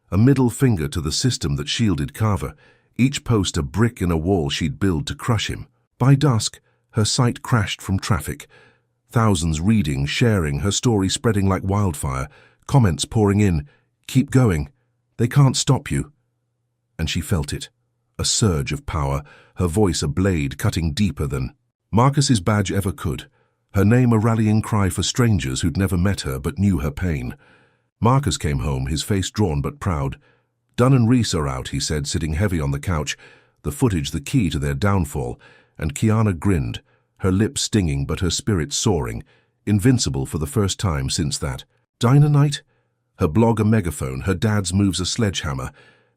a middle finger to the system that shielded Carver, each post a brick in a wall she'd built to crush him. By dusk, her site crashed from traffic, thousands reading, sharing, her story spreading like wildfire, comments pouring in, "Keep going, they can't stop you." And she felt it, a surge of power, her voice a blade cutting deeper than Marcus's badge ever could, her name a rallying cry for strangers who'd never met her but knew her pain. Marcus came home, his face drawn but proud. "Dunn and Reese are out," he said, sitting heavy on the couch, the footage the key to their downfall, and Kiana grinned, her lips stinging but her spirit soaring, invincible for the first time since that diner night. Her blog a megaphone, her dad's moves a sledgehammer,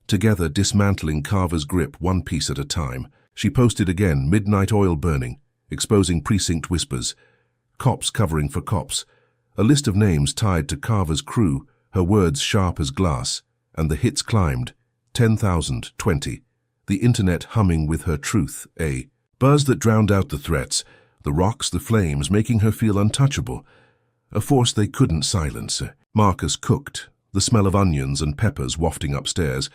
together dismantling Carver's grip one piece at a time. She posted again, midnight oil burning, exposing precinct whispers, cops covering for cops, a list of names tied to Carver's crew, her words sharp as glass, and the hits climbed, 10,000, 20, the internet humming with her truth, a buzz that drowned out the threats, the rocks, the flames, making her feel untouchable, a force they couldn't silence. Marcus cooked, the smell of onions and peppers wafting upstairs,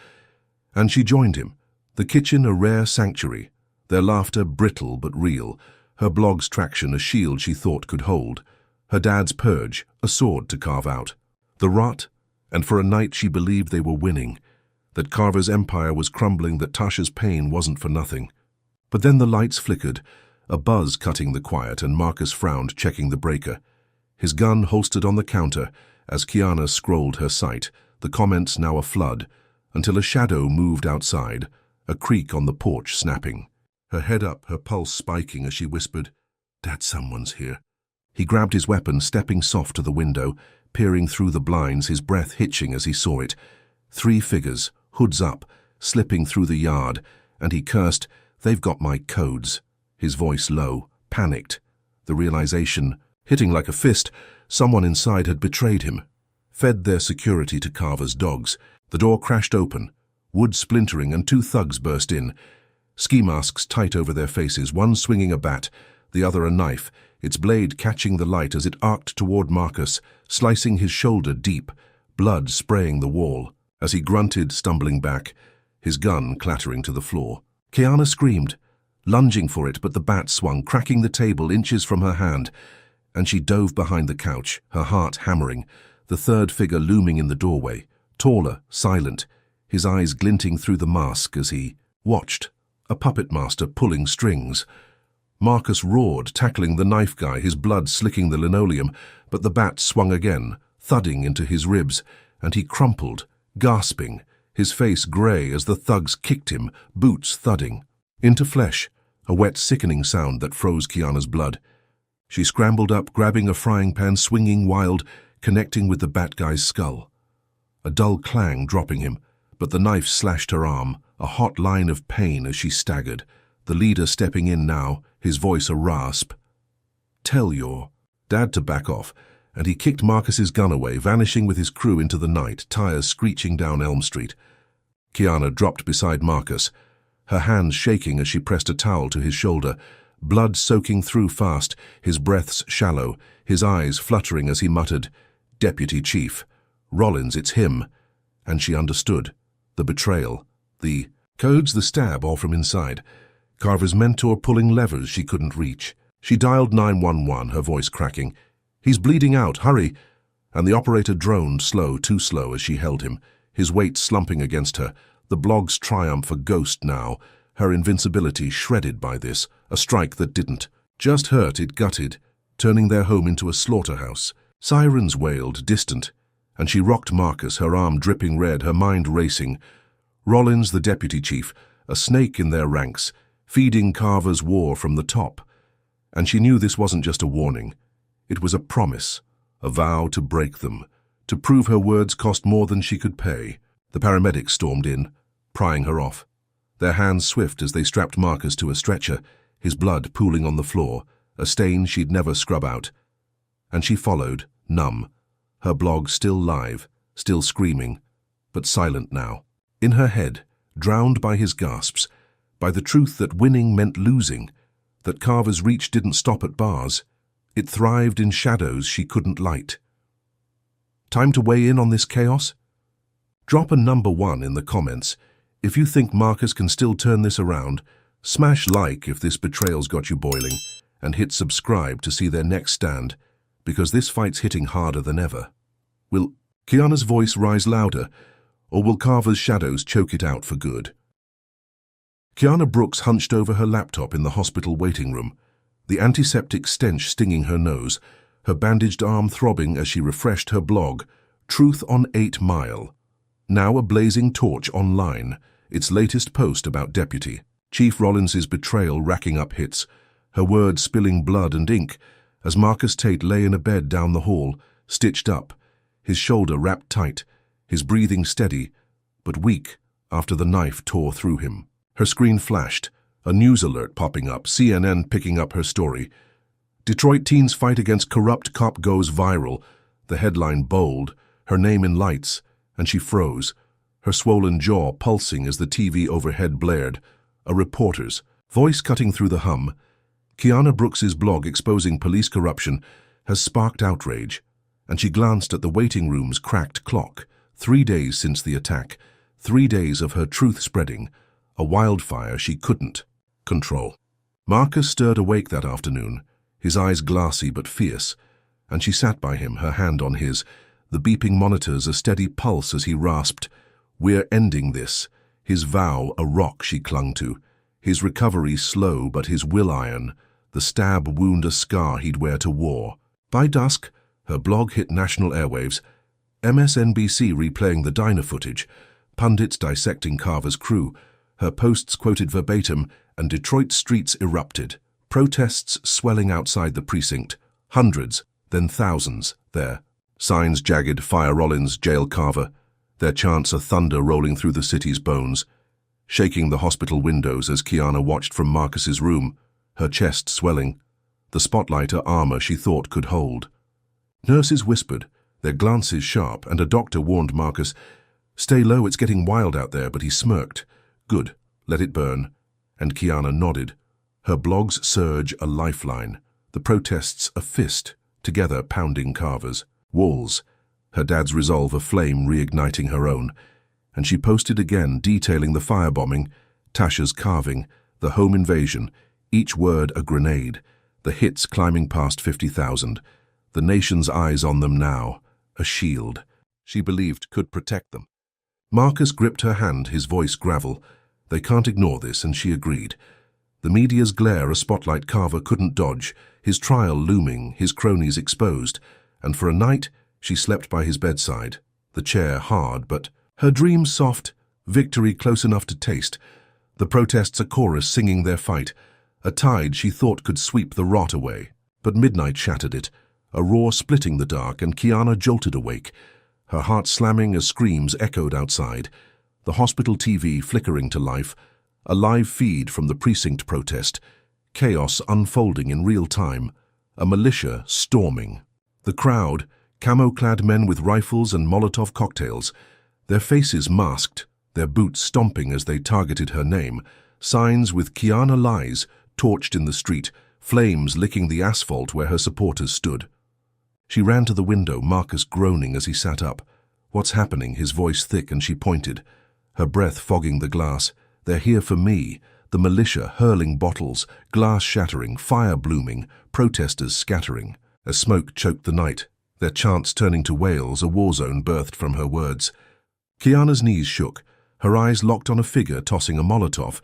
and she joined him, the kitchen a rare sanctuary, their laughter brittle but real, her blog's traction a shield she thought could hold, her dad's purge a sword to carve out. The rot, and for a night she believed they were winning, that Carver's empire was crumbling, that Tasha's pain wasn't for nothing. But then the lights flickered, a buzz cutting the quiet, and Marcus frowned, checking the breaker, his gun holstered on the counter as Kiana scrolled her site, the comments now a flood, until a shadow moved outside, a creak on the porch snapping. Her head up, her pulse spiking as she whispered, "Dad, someone's here." He grabbed his weapon, stepping soft to the window, peering through the blinds, his breath hitching as he saw it. 3 figures, hoods up, slipping through the yard, and he cursed, "They've got my codes." His voice low, panicked. The realization, hitting like a fist, someone inside had betrayed him, fed their security to Carver's dogs. The door crashed open, wood splintering, and 2 thugs burst in, ski masks tight over their faces, one swinging a bat, the other a knife, its blade catching the light as it arced toward Marcus, slicing his shoulder deep, blood spraying the wall. As he grunted, stumbling back, his gun clattering to the floor. Kiana screamed, lunging for it, but the bat swung, cracking the table inches from her hand, and she dove behind the couch, her heart hammering, the third figure looming in the doorway, taller, silent, his eyes glinting through the mask as he watched, a puppet master pulling strings. Marcus roared, tackling the knife guy, his blood slicking the linoleum, but the bat swung again, thudding into his ribs, and he crumpled, gasping, his face grey as the thugs kicked him, boots thudding. Into flesh, a wet, sickening sound that froze Kiana's blood. She scrambled up, grabbing a frying pan, swinging wild, connecting with the bat guy's skull. A dull clang dropping him, but the knife slashed her arm, a hot line of pain as she staggered, the leader stepping in now, his voice a rasp. "Tell your dad to back off," and he kicked Marcus's gun away, vanishing with his crew into the night, tires screeching down Elm Street. Kiana dropped beside Marcus, her hands shaking as she pressed a towel to his shoulder, blood soaking through fast, his breaths shallow, his eyes fluttering as he muttered, "Deputy Chief, Rollins, it's him." And she understood. The betrayal, the codes, the stab, all from inside. Carver's mentor pulling levers she couldn't reach. She dialed 911, her voice cracking. "He's bleeding out, hurry!" And the operator droned, slow, too slow, as she held him, his weight slumping against her, the blog's triumph a ghost now, her invincibility shredded by this, a strike that didn't just hurt, it gutted, turning their home into a slaughterhouse. Sirens wailed, distant, and she rocked Marcus, her arm dripping red, her mind racing. Rollins, the deputy chief, a snake in their ranks, feeding Carver's war from the top. And she knew this wasn't just a warning. It was a promise, a vow to break them, to prove her words cost more than she could pay. The paramedics stormed in, prying her off, their hands swift as they strapped Marcus to a stretcher, his blood pooling on the floor, a stain she'd never scrub out. And she followed, numb, her blog still live, still screaming, but silent now. In her head, drowned by his gasps, by the truth that winning meant losing, that Carver's reach didn't stop at bars. It thrived in shadows she couldn't light. Time to weigh in on this chaos? Drop a number 1 in the comments. If you think Marcus can still turn this around, smash like if this betrayal's got you boiling, and hit subscribe to see their next stand, because this fight's hitting harder than ever. Will Kiana's voice rise louder, or will Carver's shadows choke it out for good? Kiana Brooks hunched over her laptop in the hospital waiting room, the antiseptic stench stinging her nose, her bandaged arm throbbing as she refreshed her blog, Truth on 8 Mile. Now a blazing torch online, its latest post about Deputy Chief Rollins's betrayal racking up hits, her words spilling blood and ink, as Marcus Tate lay in a bed down the hall, stitched up, his shoulder wrapped tight, his breathing steady, but weak after the knife tore through him. Her screen flashed, a news alert popping up, CNN picking up her story. Detroit teens fight against corrupt cop goes viral, the headline bold, her name in lights, and she froze, her swollen jaw pulsing as the TV overhead blared, a reporter's voice cutting through the hum. Kiana Brooks's blog exposing police corruption has sparked outrage, and she glanced at the waiting room's cracked clock, 3 days since the attack, 3 days of her truth spreading, a wildfire she couldn't control. Marcus stirred awake that afternoon, his eyes glassy but fierce, and she sat by him, her hand on his, the beeping monitors a steady pulse as he rasped, "We're ending this," his vow a rock she clung to, his recovery slow but his will iron, the stab wound a scar he'd wear to war. By dusk, her blog hit national airwaves, MSNBC replaying the diner footage, pundits dissecting Carver's crew, her posts quoted verbatim, and Detroit streets erupted, protests swelling outside the precinct, hundreds, then thousands, there. Signs jagged, fire Rollins, jail Carver, their chants a thunder rolling through the city's bones, shaking the hospital windows as Kiana watched from Marcus's room, her chest swelling, the spotlight her armor she thought could hold. Nurses whispered, their glances sharp, and a doctor warned Marcus, "Stay low, it's getting wild out there," but he smirked. "Good, let it burn." And Kiana nodded, Her blog's surge a lifeline, the protests a fist, together pounding Carver's walls. Her dad's resolve a flame reigniting her own. And she posted again, detailing the firebombing, Tasha's carving, the home invasion, each word a grenade, the hits climbing past 50,000, the nation's eyes on them now, a shield she believed could protect them. Marcus gripped her hand, his voice gravel. They can't ignore this, and she agreed. The media's glare a spotlight Carver couldn't dodge, his trial looming, his cronies exposed, and for a night she slept by his bedside, the chair hard, but her dreams soft, victory close enough to taste, the protests a chorus singing their fight, a tide she thought could sweep the rot away. But midnight shattered it, a roar splitting the dark, and Kiana jolted awake, her heart slamming as screams echoed outside, the hospital TV flickering to life, a live feed from the precinct protest, chaos unfolding in real time, a militia storming. The crowd, camo-clad men with rifles and Molotov cocktails, their faces masked, their boots stomping as they targeted her name, signs with Kiana Lies torched in the street, flames licking the asphalt where her supporters stood. She ran to the window, Marcus groaning as he sat up. "What's happening?" His voice thick, and she pointed, her breath fogging the glass. "They're here for me." The militia hurling bottles, glass shattering, fire blooming, protesters scattering. As smoke choked the night, their chants turning to wails, a war zone birthed from her words. Kiana's knees shook, her eyes locked on a figure tossing a Molotov,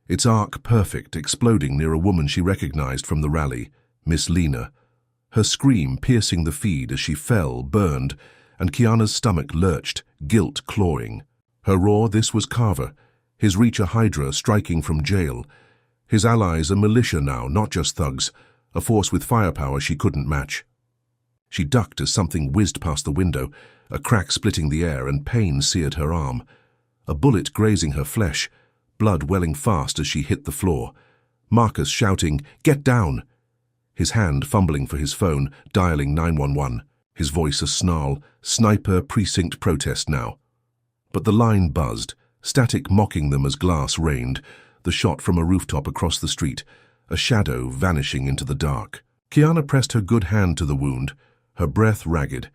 its arc perfect, exploding near a woman she recognized from the rally, Miss Lena. Her scream piercing the feed as she fell, burned, and Kiana's stomach lurched, guilt clawing. Her roar, this was Carver, his reach a hydra striking from jail. His allies a militia now, not just thugs, a force with firepower she couldn't match. She ducked as something whizzed past the window, a crack splitting the air, and pain seared her arm. A bullet grazing her flesh, blood welling fast as she hit the floor. Marcus shouting, "Get down!" His hand fumbling for his phone, dialing 911, his voice a snarl, sniper precinct protest now. But the line buzzed, static mocking them as glass rained, the shot from a rooftop across the street, a shadow vanishing into the dark. Kiana pressed her good hand to the wound, her breath ragged,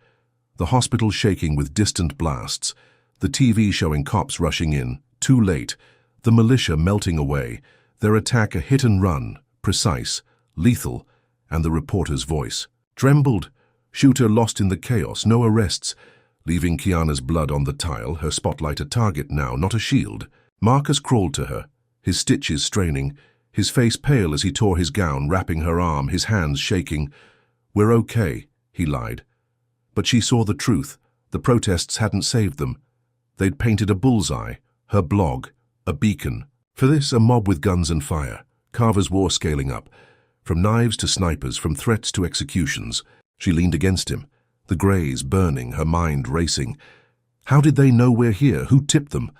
the hospital shaking with distant blasts, the TV showing cops rushing in, too late, the militia melting away, their attack a hit and run, precise, lethal, and the reporter's voice. Trembled, shooter lost in the chaos, no arrests, leaving Kiana's blood on the tile, her spotlight a target now, not a shield. Marcus crawled to her, his stitches straining, his face pale as he tore his gown, wrapping her arm, his hands shaking. "We're okay," he lied. But she saw the truth. The protests hadn't saved them. They'd painted a bullseye, her blog, a beacon. For this, a mob with guns and fire. Carver's war scaling up. From knives to snipers, from threats to executions. She leaned against him, the greys burning, her mind racing. How did they know we're here? Who tipped them?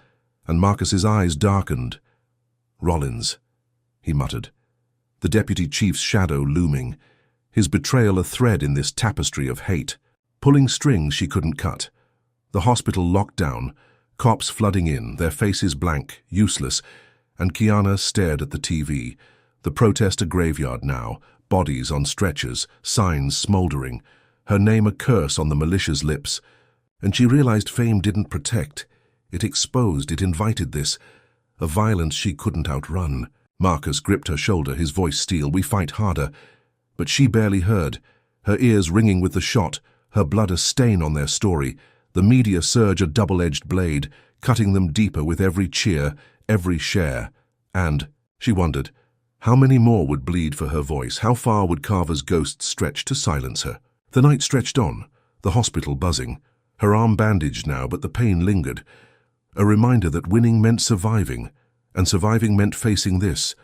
And Marcus's eyes darkened. "Rollins," he muttered, the deputy chief's shadow looming, his betrayal a thread in this tapestry of hate, pulling strings she couldn't cut. The hospital locked down, cops flooding in, their faces blank, useless, and Kiana stared at the TV. The protest a graveyard now, bodies on stretchers, signs smoldering, her name a curse on the militia's lips. And she realized fame didn't protect. It exposed, it invited this, a violence she couldn't outrun. Marcus gripped her shoulder, his voice steel, "We fight harder." But she barely heard, her ears ringing with the shot, her blood a stain on their story, the media surge a double-edged blade, cutting them deeper with every cheer, every share. And, she wondered, how many more would bleed for her voice? How far would Carver's ghost stretch to silence her? The night stretched on, the hospital buzzing, her arm bandaged now, but the pain lingered. A reminder that winning meant surviving, and surviving meant facing this,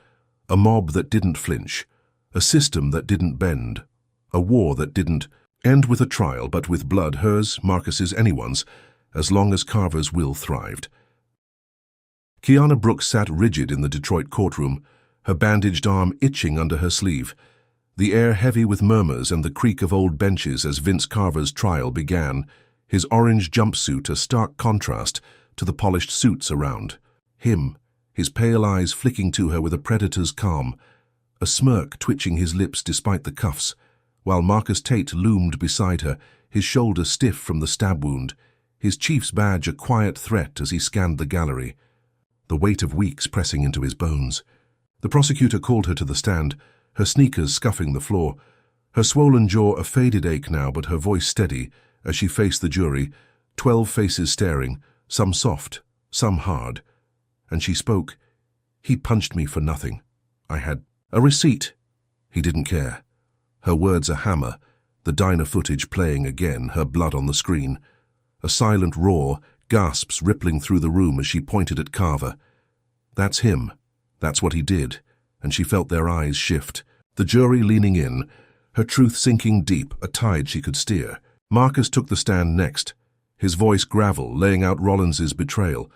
a mob that didn't flinch, a system that didn't bend, a war that didn't end with a trial, but with blood, hers, Marcus's, anyone's, as long as Carver's will thrived. Kiana Brooks sat rigid in the Detroit courtroom, her bandaged arm itching under her sleeve, the air heavy with murmurs and the creak of old benches as Vince Carver's trial began, his orange jumpsuit a stark contrast to the polished suits around. Him, his pale eyes flicking to her with a predator's calm, a smirk twitching his lips despite the cuffs, while Marcus Tate loomed beside her, his shoulder stiff from the stab wound, his chief's badge a quiet threat as he scanned the gallery, the weight of weeks pressing into his bones. The prosecutor called her to the stand, her sneakers scuffing the floor, her swollen jaw a faded ache now, but her voice steady as she faced the jury, 12 faces staring, some soft, some hard. And she spoke. "He punched me for nothing. I had a receipt." He didn't care. Her words a hammer, the diner footage playing again, her blood on the screen. A silent roar, gasps rippling through the room as she pointed at Carver. That's him. That's what he did. And she felt their eyes shift. The jury leaning in, her truth sinking deep, a tide she could steer. Marcus took the stand next, his voice gravel, laying out Rollins's betrayal.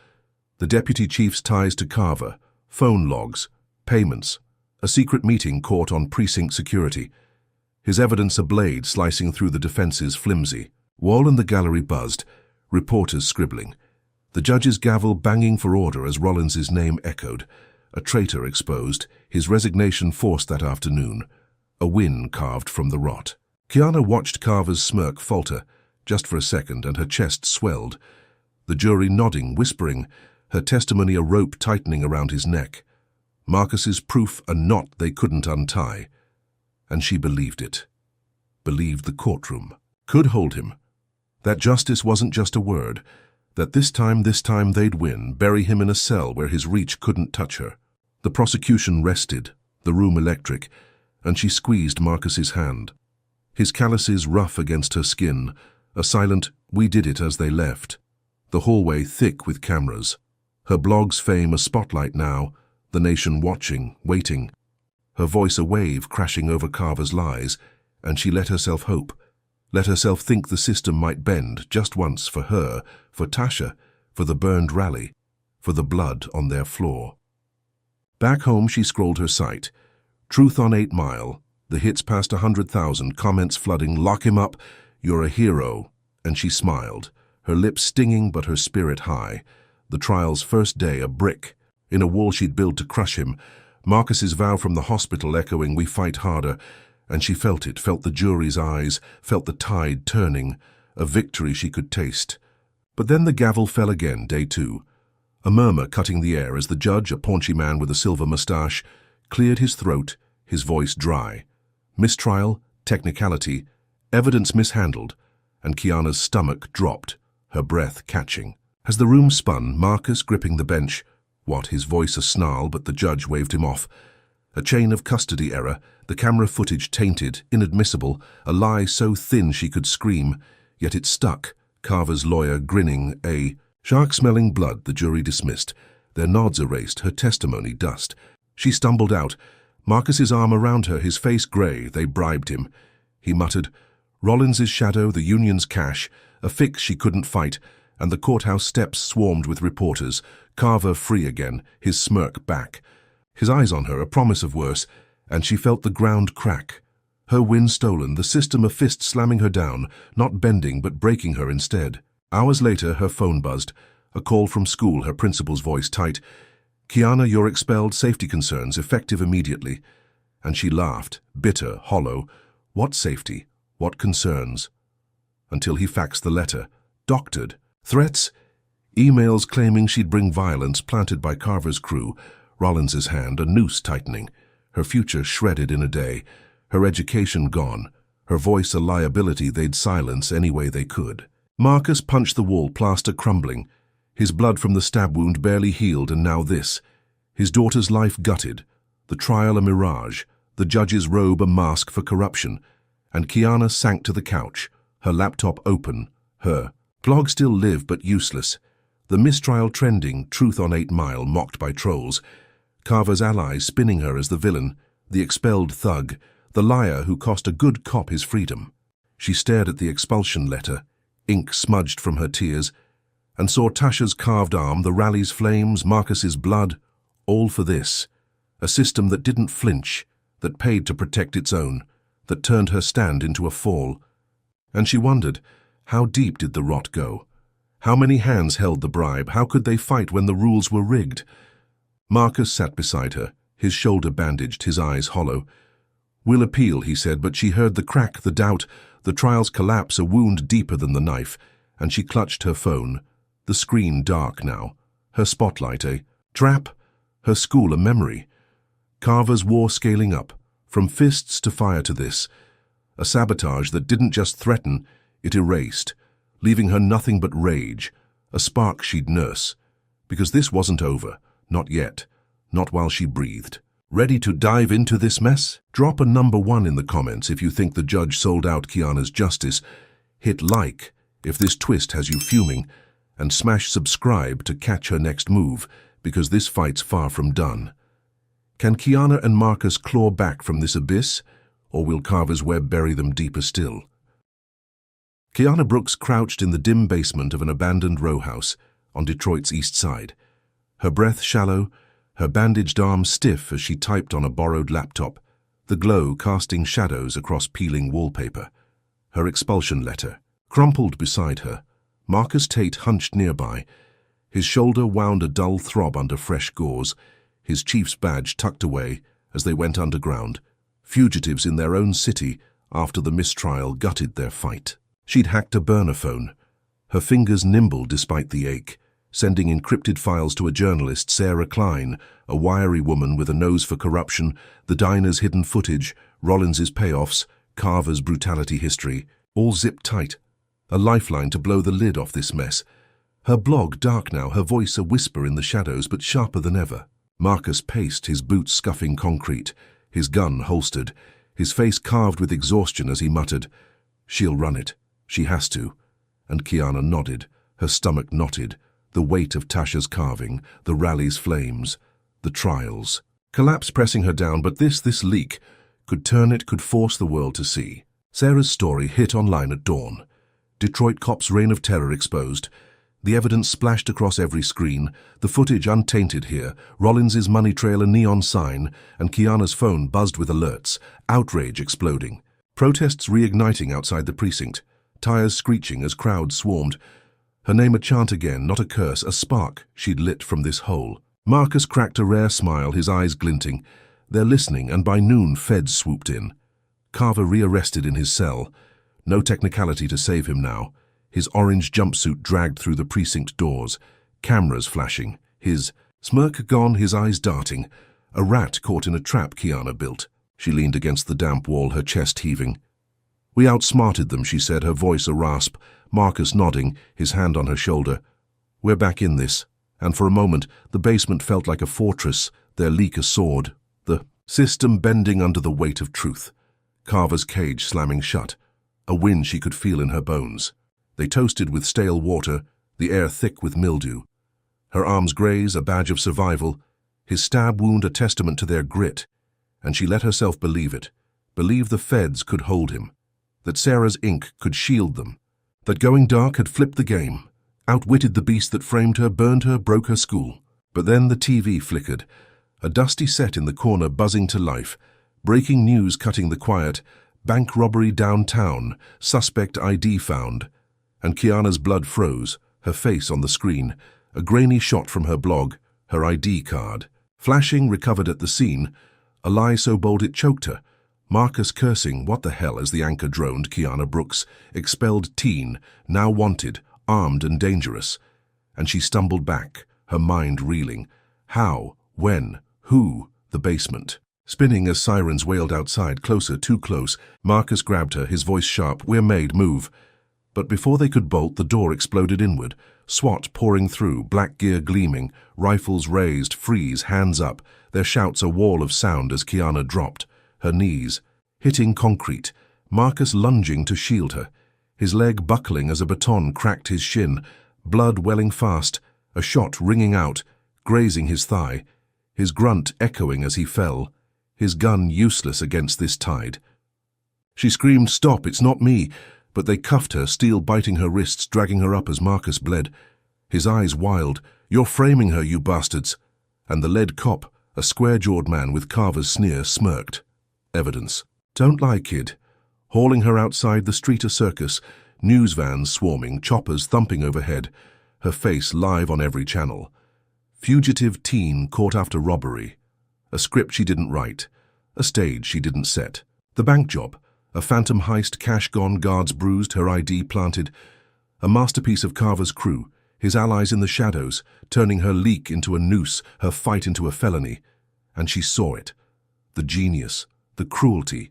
The deputy chief's ties to Carver, phone logs, payments, a secret meeting caught on precinct security. His evidence a blade slicing through the defense's flimsy. Wall and the gallery buzzed, reporters scribbling. The judge's gavel banging for order as Rollins's name echoed. A traitor exposed, his resignation forced that afternoon. A win carved from the rot. Kiana watched Carver's smirk falter, just for a second, and her chest swelled. The jury nodding, whispering, her testimony a rope tightening around his neck. Marcus's proof a knot they couldn't untie. And she believed it. Believed the courtroom could hold him. That justice wasn't just a word. That this time they'd win, bury him in a cell where his reach couldn't touch her. The prosecution rested, the room electric, and she squeezed Marcus's hand. His calluses rough against her skin, a silent, "We did it," as they left. The hallway thick with cameras. Her blog's fame a spotlight now, the nation watching, waiting. Her voice a wave crashing over Carver's lies, and she let herself hope. Let herself think the system might bend just once for her, for Tasha, for the burned rally, for the blood on their floor. Back home she scrolled her site. Truth on 8 Mile, the hits past 100,000, comments flooding, "Lock him up, you're a hero." And she smiled, her lips stinging but her spirit high. The trial's first day a brick, in a wall she'd built to crush him. Marcus's vow from the hospital echoing, "We fight harder." And she felt it, felt the jury's eyes, felt the tide turning, a victory she could taste. But then the gavel fell again, day 2. A murmur cutting the air as the judge, a paunchy man with a silver moustache, cleared his throat, his voice dry. Mistrial, technicality, evidence mishandled, and Kiana's stomach dropped, her breath catching. As the room spun, Marcus gripping the bench, his voice a snarl, but the judge waved him off. A chain of custody error, the camera footage tainted, inadmissible, a lie so thin she could scream, yet it stuck, Carver's lawyer grinning, a shark-smelling blood, the jury dismissed, their nods erased, her testimony dust. She stumbled out, Marcus's arm around her, his face grey, they bribed him. He muttered, "Rollins's shadow, the union's cash, a fix she couldn't fight," and the courthouse steps swarmed with reporters, Carver free again, his smirk back. His eyes on her, a promise of worse, and she felt the ground crack. Her win stolen, the system a fist slamming her down, not bending but breaking her instead. Hours later, her phone buzzed, a call from school, her principal's voice tight. "Kiana, you're expelled, safety concerns, effective immediately." And she laughed, bitter, hollow. What safety? What concerns? Until he faxed the letter, doctored. Threats? Emails claiming she'd bring violence, planted by Carver's crew. Rollins's hand, a noose tightening. Her future shredded in a day. Her education gone. Her voice a liability they'd silence any way they could. Marcus punched the wall, plaster crumbling. His blood from the stab wound barely healed, and now this. His daughter's life gutted. The trial a mirage. The judge's robe a mask for corruption. And Kiana sank to the couch, her laptop open, her blog still live but useless. The mistrial trending, truth on 8 Mile, mocked by trolls. Carver's allies spinning her as the villain, the expelled thug, the liar who cost a good cop his freedom. She stared at the expulsion letter, ink smudged from her tears, and saw Tasha's carved arm, the rally's flames, Marcus's blood, all for this. A system that didn't flinch, that paid to protect its own, that turned her stand into a fall. And she wondered, how deep did the rot go? How many hands held the bribe? How could they fight when the rules were rigged? Marcus sat beside her, his shoulder bandaged, his eyes hollow. "We'll appeal," he said, but she heard the crack, the doubt, the trial's collapse, a wound deeper than the knife, and she clutched her phone. The screen dark now. Her spotlight a trap, her school a memory. Carver's war scaling up, from fists to fire to this. A sabotage that didn't just threaten, it erased, leaving her nothing but rage, a spark she'd nurse. Because this wasn't over, not yet, not while she breathed. Ready to dive into this mess? Drop a number 1 in the comments if you think the judge sold out Kiana's justice. Hit like if this twist has you fuming, and smash subscribe to catch her next move, because this fight's far from done. Can Kiana and Marcus claw back from this abyss, or will Carver's web bury them deeper still? Kiana Brooks crouched in the dim basement of an abandoned row house on Detroit's east side. Her breath shallow, her bandaged arm stiff as she typed on a borrowed laptop, the glow casting shadows across peeling wallpaper. Her expulsion letter, crumpled beside her. Marcus Tate hunched nearby. His shoulder wound a dull throb under fresh gauze, his chief's badge tucked away as they went underground, fugitives in their own city after the mistrial gutted their fight. She'd hacked a burner phone, her fingers nimble despite the ache, sending encrypted files to a journalist, Sarah Klein, a wiry woman with a nose for corruption, the diner's hidden footage, Rollins's payoffs, Carver's brutality history, all zipped tight. A lifeline to blow the lid off this mess. Her blog dark now, her voice a whisper in the shadows, but sharper than ever. Marcus paced, his boots scuffing concrete, his gun holstered, his face carved with exhaustion as he muttered, "She'll run it. She has to." And Kiana nodded, her stomach knotted, the weight of Tasha's carving, the rally's flames, the trials. Collapse pressing her down, but this leak could turn it, could force the world to see. Sarah's story hit online at dawn. Detroit cops' reign of terror exposed. The evidence splashed across every screen, the footage untainted here, Rollins's money trail a neon sign, and Kiana's phone buzzed with alerts, outrage exploding. Protests reigniting outside the precinct, tires screeching as crowds swarmed. Her name a chant again, not a curse, a spark she'd lit from this hole. Marcus cracked a rare smile, his eyes glinting. They're listening, and by noon feds swooped in. Carver rearrested in his cell. No technicality to save him now. His orange jumpsuit dragged through the precinct doors, cameras flashing, his smirk gone, his eyes darting. A rat caught in a trap Kiana built. She leaned against the damp wall, her chest heaving. "We outsmarted them," she said, her voice a rasp. Marcus nodding, his hand on her shoulder. "We're back in this." And for a moment, the basement felt like a fortress, their leak a sword, the system bending under the weight of truth. Carver's cage slamming shut, a wind she could feel in her bones. They toasted with stale water, the air thick with mildew. Her arms graze, a badge of survival, his stab wound a testament to their grit, and she let herself believe it, believe the feds could hold him, that Sarah's ink could shield them, that going dark had flipped the game, outwitted the beast that framed her, burned her, broke her school. But then the TV flickered, a dusty set in the corner buzzing to life, breaking news cutting the quiet, bank robbery downtown, suspect ID found. And Kiana's blood froze, her face on the screen, a grainy shot from her blog, her ID card. Flashing, recovered at the scene, a lie so bold it choked her. Marcus cursing, what the hell, as the anchor droned. Kiana Brooks, expelled teen, now wanted, armed and dangerous. And she stumbled back, her mind reeling. How? When? Who? The basement. Spinning as sirens wailed outside, closer, too close. Marcus grabbed her, his voice sharp. "We're made, move." But before they could bolt, the door exploded inward. SWAT pouring through, black gear gleaming, rifles raised, freeze, hands up. Their shouts a wall of sound as Kiana dropped, her knees hitting concrete, Marcus lunging to shield her, his leg buckling as a baton cracked his shin, blood welling fast, a shot ringing out, grazing his thigh, his grunt echoing as he fell, his gun useless against this tide. She screamed, "Stop, it's not me!" But they cuffed her, steel biting her wrists, dragging her up as Marcus bled. His eyes wild. "You're framing her, you bastards!" And the lead cop, a square-jawed man with Carver's sneer, smirked. Evidence. "Don't lie, kid." Hauling her outside the street a circus, news vans swarming, choppers thumping overhead, her face live on every channel. Fugitive teen caught after robbery. A script she didn't write. A stage she didn't set. The bank job. A phantom heist, cash gone, guards bruised, her ID planted. A masterpiece of Carver's crew, his allies in the shadows, turning her leak into a noose, her fight into a felony. And she saw it. The genius, the cruelty,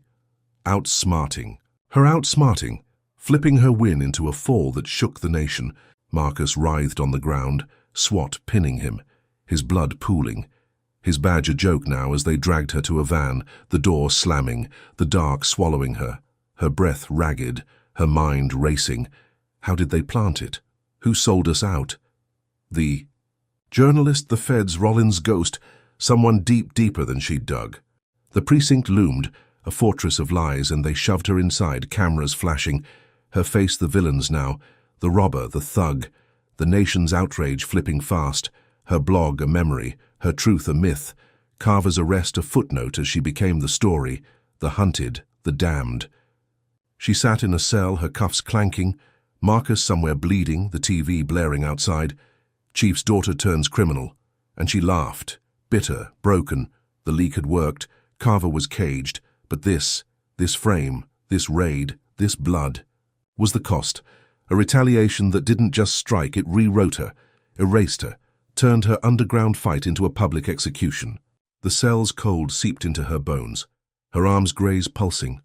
outsmarting. Her outsmarting, flipping her win into a fall that shook the nation. Marcus writhed on the ground, SWAT pinning him, his blood pooling. His badge a joke now as they dragged her to a van, the door slamming, the dark swallowing her, her breath ragged, her mind racing. How did they plant it? Who sold us out? The journalist, the feds, Rollins' ghost, someone deeper than she'd dug. The precinct loomed, a fortress of lies, and they shoved her inside, cameras flashing. Her face the villains now, the robber, the thug, the nation's outrage flipping fast, her blog a memory, her truth a myth, Carver's arrest a footnote as she became the story, the hunted, the damned. She sat in a cell, her cuffs clanking, Marcus somewhere bleeding, the TV blaring outside. Chief's daughter turns criminal, and she laughed, bitter, broken. The leak had worked, Carver was caged, but this frame, this raid, this blood, was the cost. A retaliation that didn't just strike, it rewrote her, erased her, turned her underground fight into a public execution. The cell's cold seeped into her bones, her arms grazed pulsing,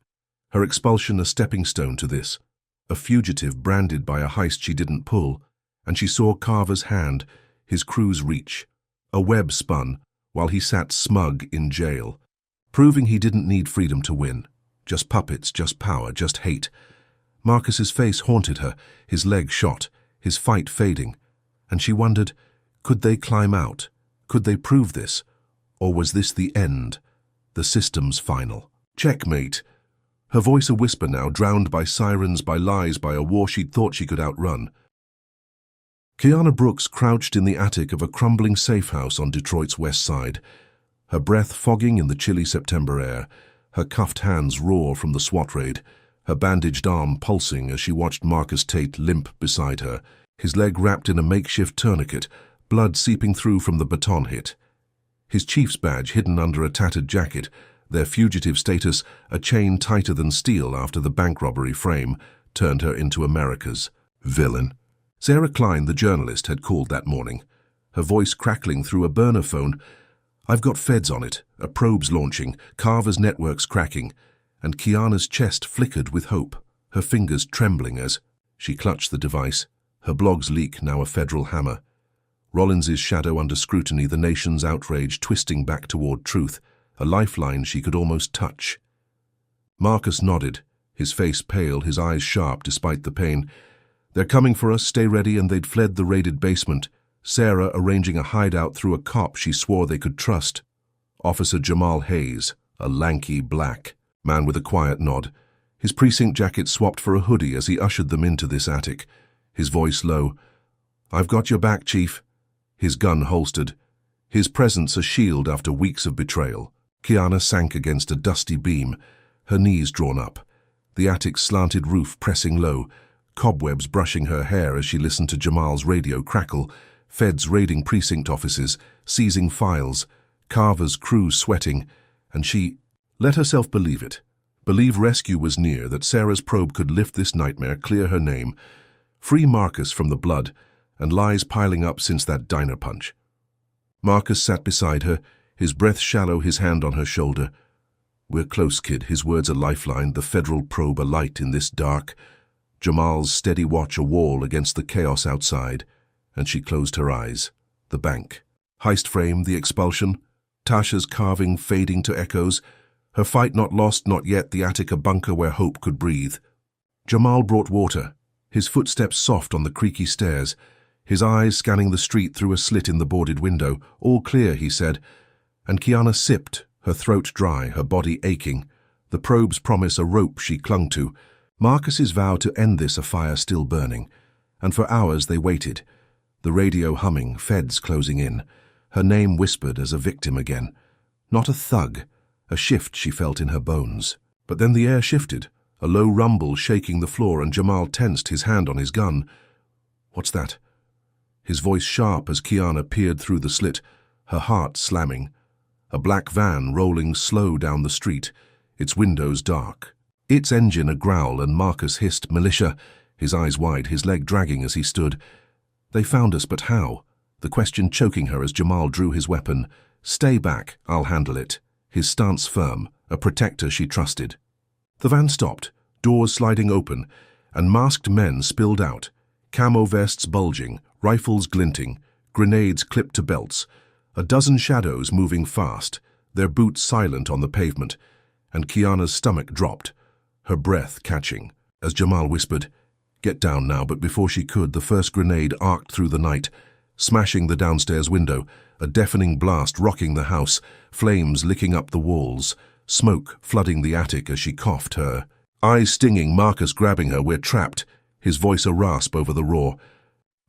her expulsion a stepping stone to this, a fugitive branded by a heist she didn't pull, and she saw Carver's hand, his crew's reach. A web spun while he sat smug in jail, proving he didn't need freedom to win. Just puppets, just power, just hate. Marcus's face haunted her, his leg shot, his fight fading, and she wondered, could they climb out? Could they prove this? Or was this the end, the system's final? Checkmate. Her voice a whisper now, drowned by sirens, by lies, by a war she'd thought she could outrun. Kiana Brooks crouched in the attic of a crumbling safe house on Detroit's west side, her breath fogging in the chilly September air, her cuffed hands raw from the SWAT raid, her bandaged arm pulsing as she watched Marcus Tate limp beside her, his leg wrapped in a makeshift tourniquet, blood seeping through from the baton hit. His chief's badge hidden under a tattered jacket, their fugitive status a chain tighter than steel after the bank robbery frame turned her into America's villain. Sarah Klein, the journalist, had called that morning, her voice crackling through a burner phone. I've got feds on it, a probe's launching, Carver's network's cracking, and Kiana's chest flickered with hope, her fingers trembling as she clutched the device, her blog's leak now a federal hammer. Rollins's shadow under scrutiny, the nation's outrage twisting back toward truth, a lifeline she could almost touch. Marcus nodded, his face pale, his eyes sharp despite the pain. They're coming for us, stay ready, and they'd fled the raided basement, Sarah arranging a hideout through a cop she swore they could trust. Officer Jamal Hayes, a lanky black man with a quiet nod, his precinct jacket swapped for a hoodie as he ushered them into this attic, his voice low. I've got your back, Chief. His gun holstered, his presence a shield after weeks of betrayal. Kiana sank against a dusty beam, her knees drawn up, the attic's slanted roof pressing low, cobwebs brushing her hair as she listened to Jamal's radio crackle, feds raiding precinct offices, seizing files, Carver's crew sweating, and she let herself believe it. Believe rescue was near, that Sarah's probe could lift this nightmare, clear her name, free Marcus from the blood, and lies piling up since that diner punch. Marcus sat beside her, his breath shallow, his hand on her shoulder. We're close, kid, his words a lifeline, the federal probe a light in this dark. Jamal's steady watch a wall against the chaos outside, and she closed her eyes. The bank. Heist frame, the expulsion. Tasha's carving fading to echoes. Her fight not lost, not yet, the attic a bunker where hope could breathe. Jamal brought water, his footsteps soft on the creaky stairs, his eyes scanning the street through a slit in the boarded window. All clear, he said, and Kiana sipped, her throat dry, her body aching, the probe's promise a rope she clung to. Marcus's vow to end this a fire still burning, and for hours they waited, the radio humming, feds closing in, her name whispered as a victim again. Not a thug, a shift she felt in her bones. But then the air shifted, a low rumble shaking the floor, and Jamal tensed, his hand on his gun. What's that? His voice sharp as Kiana peered through the slit, her heart slamming. a black van rolling slow down the street, its windows dark. Its engine a growl, and Marcus hissed, "Militia," his eyes wide, his leg dragging as he stood. "They found us, but how?" The question choking her as Jamal drew his weapon. "Stay back, I'll handle it." His stance firm, a protector she trusted. The van stopped, doors sliding open, and masked men spilled out, camo vests bulging, rifles glinting, grenades clipped to belts, a dozen shadows moving fast, their boots silent on the pavement, and Kiana's stomach dropped, her breath catching, as Jamal whispered, "Get down now," but before she could, the first grenade arced through the night, smashing the downstairs window, a deafening blast rocking the house, flames licking up the walls, smoke flooding the attic as she coughed, her eyes stinging, Marcus grabbing her. "We're trapped," his voice a rasp over the roar.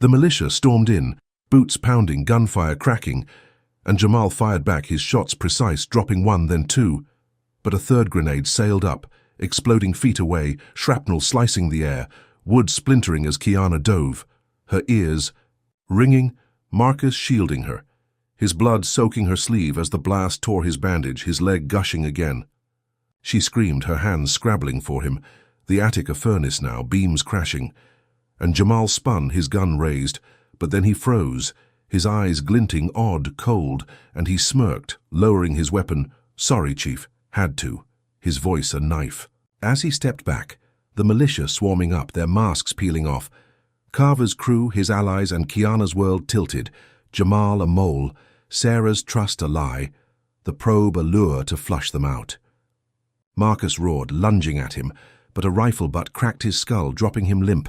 The militia stormed in, boots pounding, gunfire cracking, and Jamal fired back, his shots precise, dropping one, then two. But a third grenade sailed up, exploding feet away, shrapnel slicing the air, wood splintering as Kiana dove, her ears ringing, Marcus shielding her, his blood soaking her sleeve as the blast tore his bandage, his leg gushing again. She screamed, her hands scrabbling for him, the attic a furnace now, beams crashing, and Jamal spun, his gun raised, but then he froze, his eyes glinting odd, cold, and he smirked, lowering his weapon. "Sorry, Chief, had to," his voice a knife. As he stepped back, the militia swarming up, their masks peeling off, Carver's crew, his allies, and Kiana's world tilted, Jamal a mole, Sarah's trust a lie, the probe a lure to flush them out. Marcus roared, lunging at him, but a rifle butt cracked his skull, dropping him limp,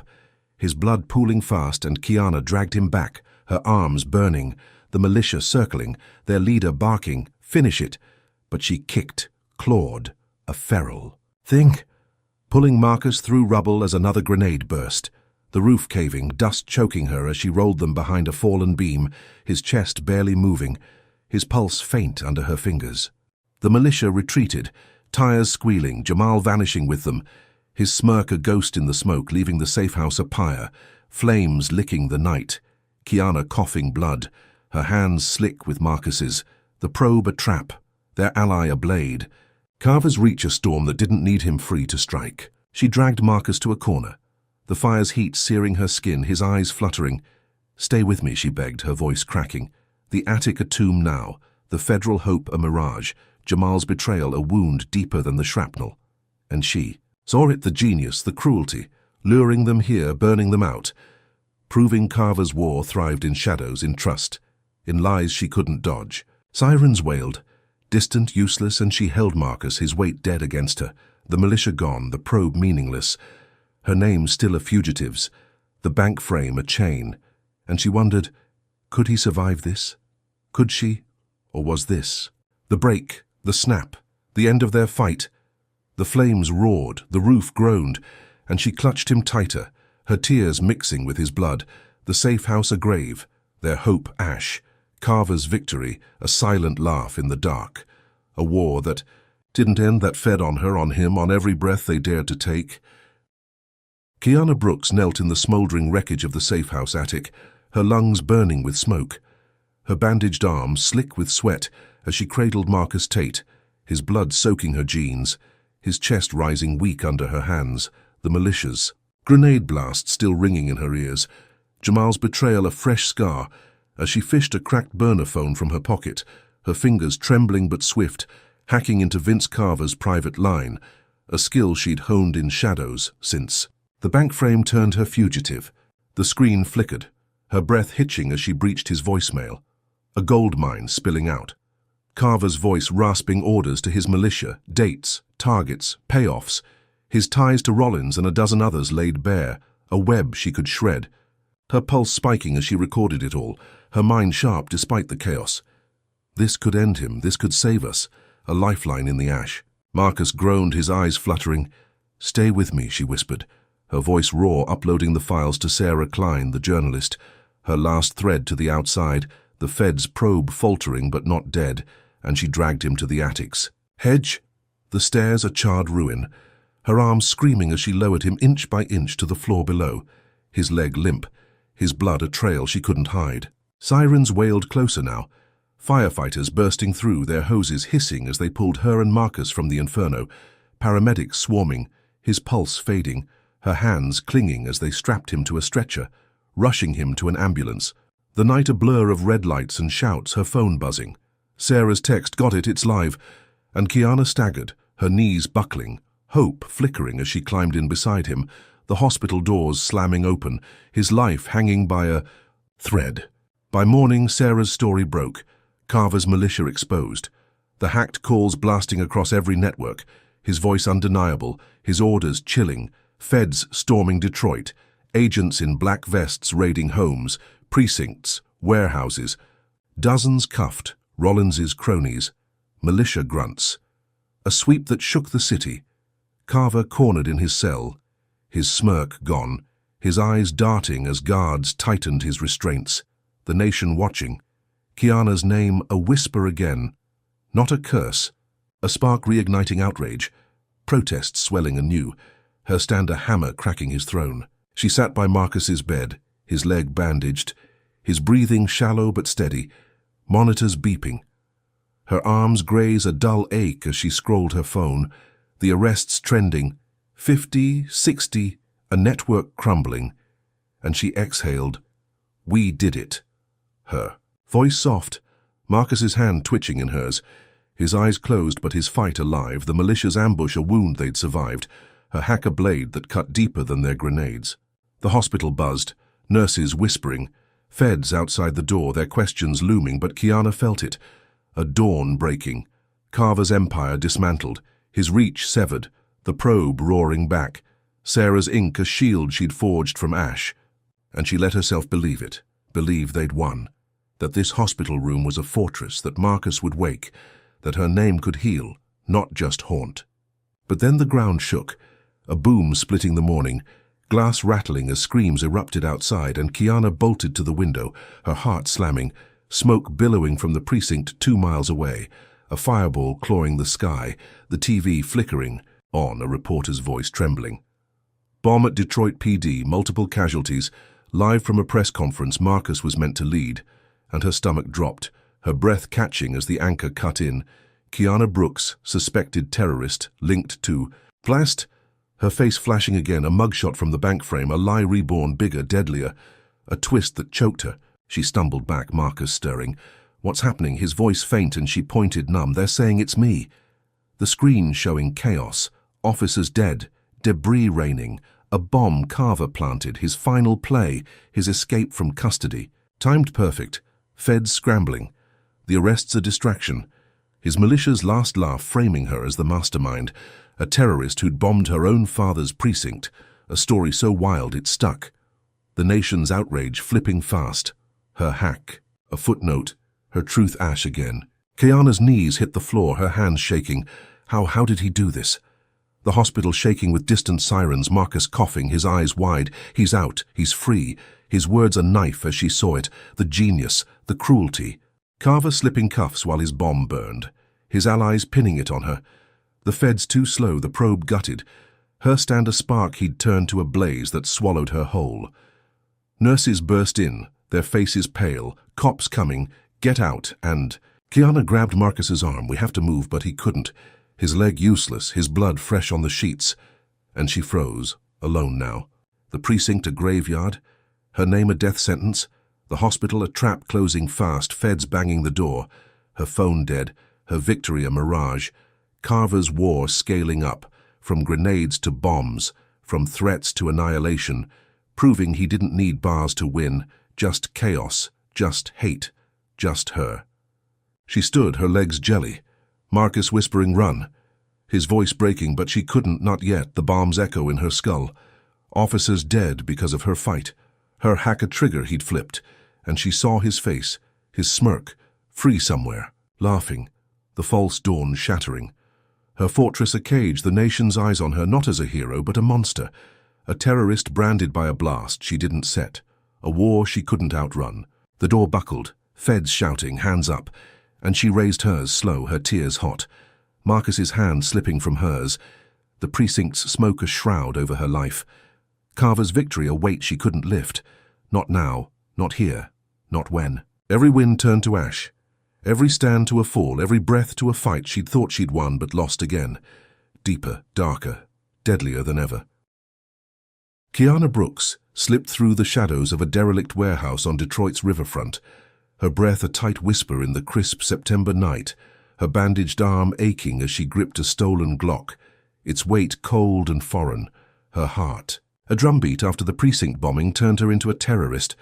his blood pooling fast, and Kiana dragged him back, her arms burning, the militia circling, their leader barking, "Finish it!" But she kicked, clawed, a feral thing, pulling Marcus through rubble as another grenade burst, the roof caving, dust choking her as she rolled them behind a fallen beam, his chest barely moving, his pulse faint under her fingers. The militia retreated, tires squealing, Jamal vanishing with them, his smirk a ghost in the smoke, leaving the safe house a pyre, flames licking the night, Kiana coughing blood, her hands slick with Marcus's, the probe a trap, their ally a blade, Carver's reach a storm that didn't need him free to strike. She dragged Marcus to a corner, the fire's heat searing her skin, his eyes fluttering. "Stay with me," she begged, her voice cracking. The attic a tomb now, the federal hope a mirage, Jamal's betrayal a wound deeper than the shrapnel. And she saw it, the genius, the cruelty, luring them here, burning them out, proving Carver's war thrived in shadows, in trust, in lies she couldn't dodge. Sirens wailed, distant, useless, and she held Marcus, his weight dead against her, the militia gone, the probe meaningless, her name still a fugitive's, the bank frame a chain, and she wondered, could he survive this? Could she? Or was this? The break, the snap, the end of their fight. The flames roared, the roof groaned, and she clutched him tighter, her tears mixing with his blood, the safe house a grave, their hope ash, Carver's victory a silent laugh in the dark, a war that didn't end, that fed on her, on him, on every breath they dared to take. Kiana Brooks knelt in the smoldering wreckage of the safe house attic, her lungs burning with smoke, her bandaged arm slick with sweat as she cradled Marcus Tate, his blood soaking her jeans, his chest rising weak under her hands, the militia's grenade blast still ringing in her ears, Jamal's betrayal a fresh scar as she fished a cracked burner phone from her pocket, her fingers trembling but swift, hacking into Vince Carver's private line, a skill she'd honed in shadows since. The bank frame turned her fugitive. The screen flickered, her breath hitching as she breached his voicemail. A gold mine spilling out. Carver's voice rasping orders to his militia, dates, targets, payoffs. His ties to Rollins and a dozen others laid bare, a web she could shred. Her pulse spiking as she recorded it all, her mind sharp despite the chaos. This could end him, this could save us, a lifeline in the ash. Marcus groaned, his eyes fluttering. "Stay with me," she whispered, her voice raw, uploading the files to Sarah Klein, the journalist, her last thread to the outside, the Fed's probe faltering but not dead, and she dragged him to the attics. Hedge, the stairs a charred ruin, her arms screaming as she lowered him inch by inch to the floor below, his leg limp, his blood a trail she couldn't hide. Sirens wailed closer now, Firefighters bursting through, their hoses hissing as they pulled her and Marcus from the inferno, paramedics swarming, his pulse fading, her hands clinging as they strapped him to a stretcher, rushing him to an ambulance. The night a blur of red lights and shouts, her phone buzzing. Sarah's text, "Got it, it's live." And Kiana staggered, her knees buckling, hope flickering as she climbed in beside him, the hospital doors slamming open, his life hanging by a thread. By morning, Sarah's story broke, Carver's militia exposed, the hacked calls blasting across every network, his voice undeniable, his orders chilling, feds storming Detroit, agents in black vests raiding homes, precincts, warehouses, dozens cuffed, Rollins's cronies, militia grunts. A sweep that shook the city. Carver cornered in his cell, his smirk gone, his eyes darting as guards tightened his restraints, the nation watching. Kiana's name a whisper again, not a curse, a spark reigniting outrage, protest swelling anew, her stand a hammer cracking his throne. She sat by Marcus's bed, his leg bandaged, his breathing shallow but steady, monitors beeping. Her arms graze a dull ache as she scrolled her phone, the arrests trending, 50, 60, a network crumbling, and she exhaled, "We did it." Her voice soft, Marcus's hand twitching in hers, his eyes closed but his fight alive, the militia's ambush a wound they'd survived, her hack a blade that cut deeper than their grenades. The hospital buzzed, nurses whispering, feds outside the door, their questions looming, but Kiana felt it. A dawn breaking, Carver's empire dismantled, his reach severed, the probe roaring back, Sarah's ink a shield she'd forged from ash. And she let herself believe it, believe they'd won, that this hospital room was a fortress, that Marcus would wake, that her name could heal, not just haunt. But then the ground shook, a boom splitting the morning, glass rattling as screams erupted outside, and Kiana bolted to the window, her heart slamming, smoke billowing from the precinct 2 miles away, a fireball clawing the sky, the TV flickering, on, a reporter's voice trembling. Bomb at Detroit PD, multiple casualties, live from a press conference Marcus was meant to lead, and her stomach dropped, her breath catching as the anchor cut in. Kiana Brooks, suspected terrorist, linked to blast, her face flashing again, a mugshot from the bank frame, a lie reborn, bigger, deadlier, a twist that choked her. She stumbled back, Marcus stirring. "What's happening?" His voice faint, and she pointed numb. "They're saying it's me." The screen showing chaos, officers dead, debris raining, a bomb Carver planted, his final play, his escape from custody. Timed perfect, feds scrambling. The arrests a distraction. His militia's last laugh framing her as the mastermind, a terrorist who'd bombed her own father's precinct, a story so wild it stuck. The nation's outrage flipping fast. Her hack, a footnote, her truth ash again. Kiana's knees hit the floor, her hands shaking. How did he do this? The hospital shaking with distant sirens, Marcus coughing, his eyes wide. He's out, he's free. His words a knife as she saw it, the genius, the cruelty. Carver slipping cuffs while his bomb burned, his allies pinning it on her. The feds too slow, the probe gutted. Her stand a spark he'd turned to a blaze that swallowed her whole. Nurses burst in, their faces pale, cops coming, "Get out," and Kiana grabbed Marcus's arm. "We have to move," but he couldn't. His leg useless, his blood fresh on the sheets. And she froze, alone now. The precinct a graveyard, her name a death sentence, the hospital a trap closing fast, feds banging the door, her phone dead, her victory a mirage, Carver's war scaling up, from grenades to bombs, from threats to annihilation, proving he didn't need bars to win, just chaos, just hate, just her. She stood, her legs jelly, Marcus whispering, "Run," his voice breaking, but she couldn't, not yet, the bombs echo in her skull. Officers dead because of her fight, her hack a trigger he'd flipped, and she saw his face, his smirk, free somewhere, laughing, the false dawn shattering. Her fortress a cage, the nation's eyes on her, not as a hero, but a monster, a terrorist branded by a blast she didn't set, a war she couldn't outrun. The door buckled, feds shouting, hands up, and she raised hers slow, her tears hot. Marcus's hand slipping from hers, the precinct's smoke a shroud over her life. Carver's victory a weight she couldn't lift. Not now, not here, not when. Every wind turned to ash. Every stand to a fall, every breath to a fight she'd thought she'd won but lost again. Deeper, darker, deadlier than ever. Kiana Brooks slipped through the shadows of a derelict warehouse on Detroit's riverfront, her breath a tight whisper in the crisp September night, her bandaged arm aching as she gripped a stolen Glock, its weight cold and foreign, her heart. A drumbeat after the precinct bombing turned her into a terrorist.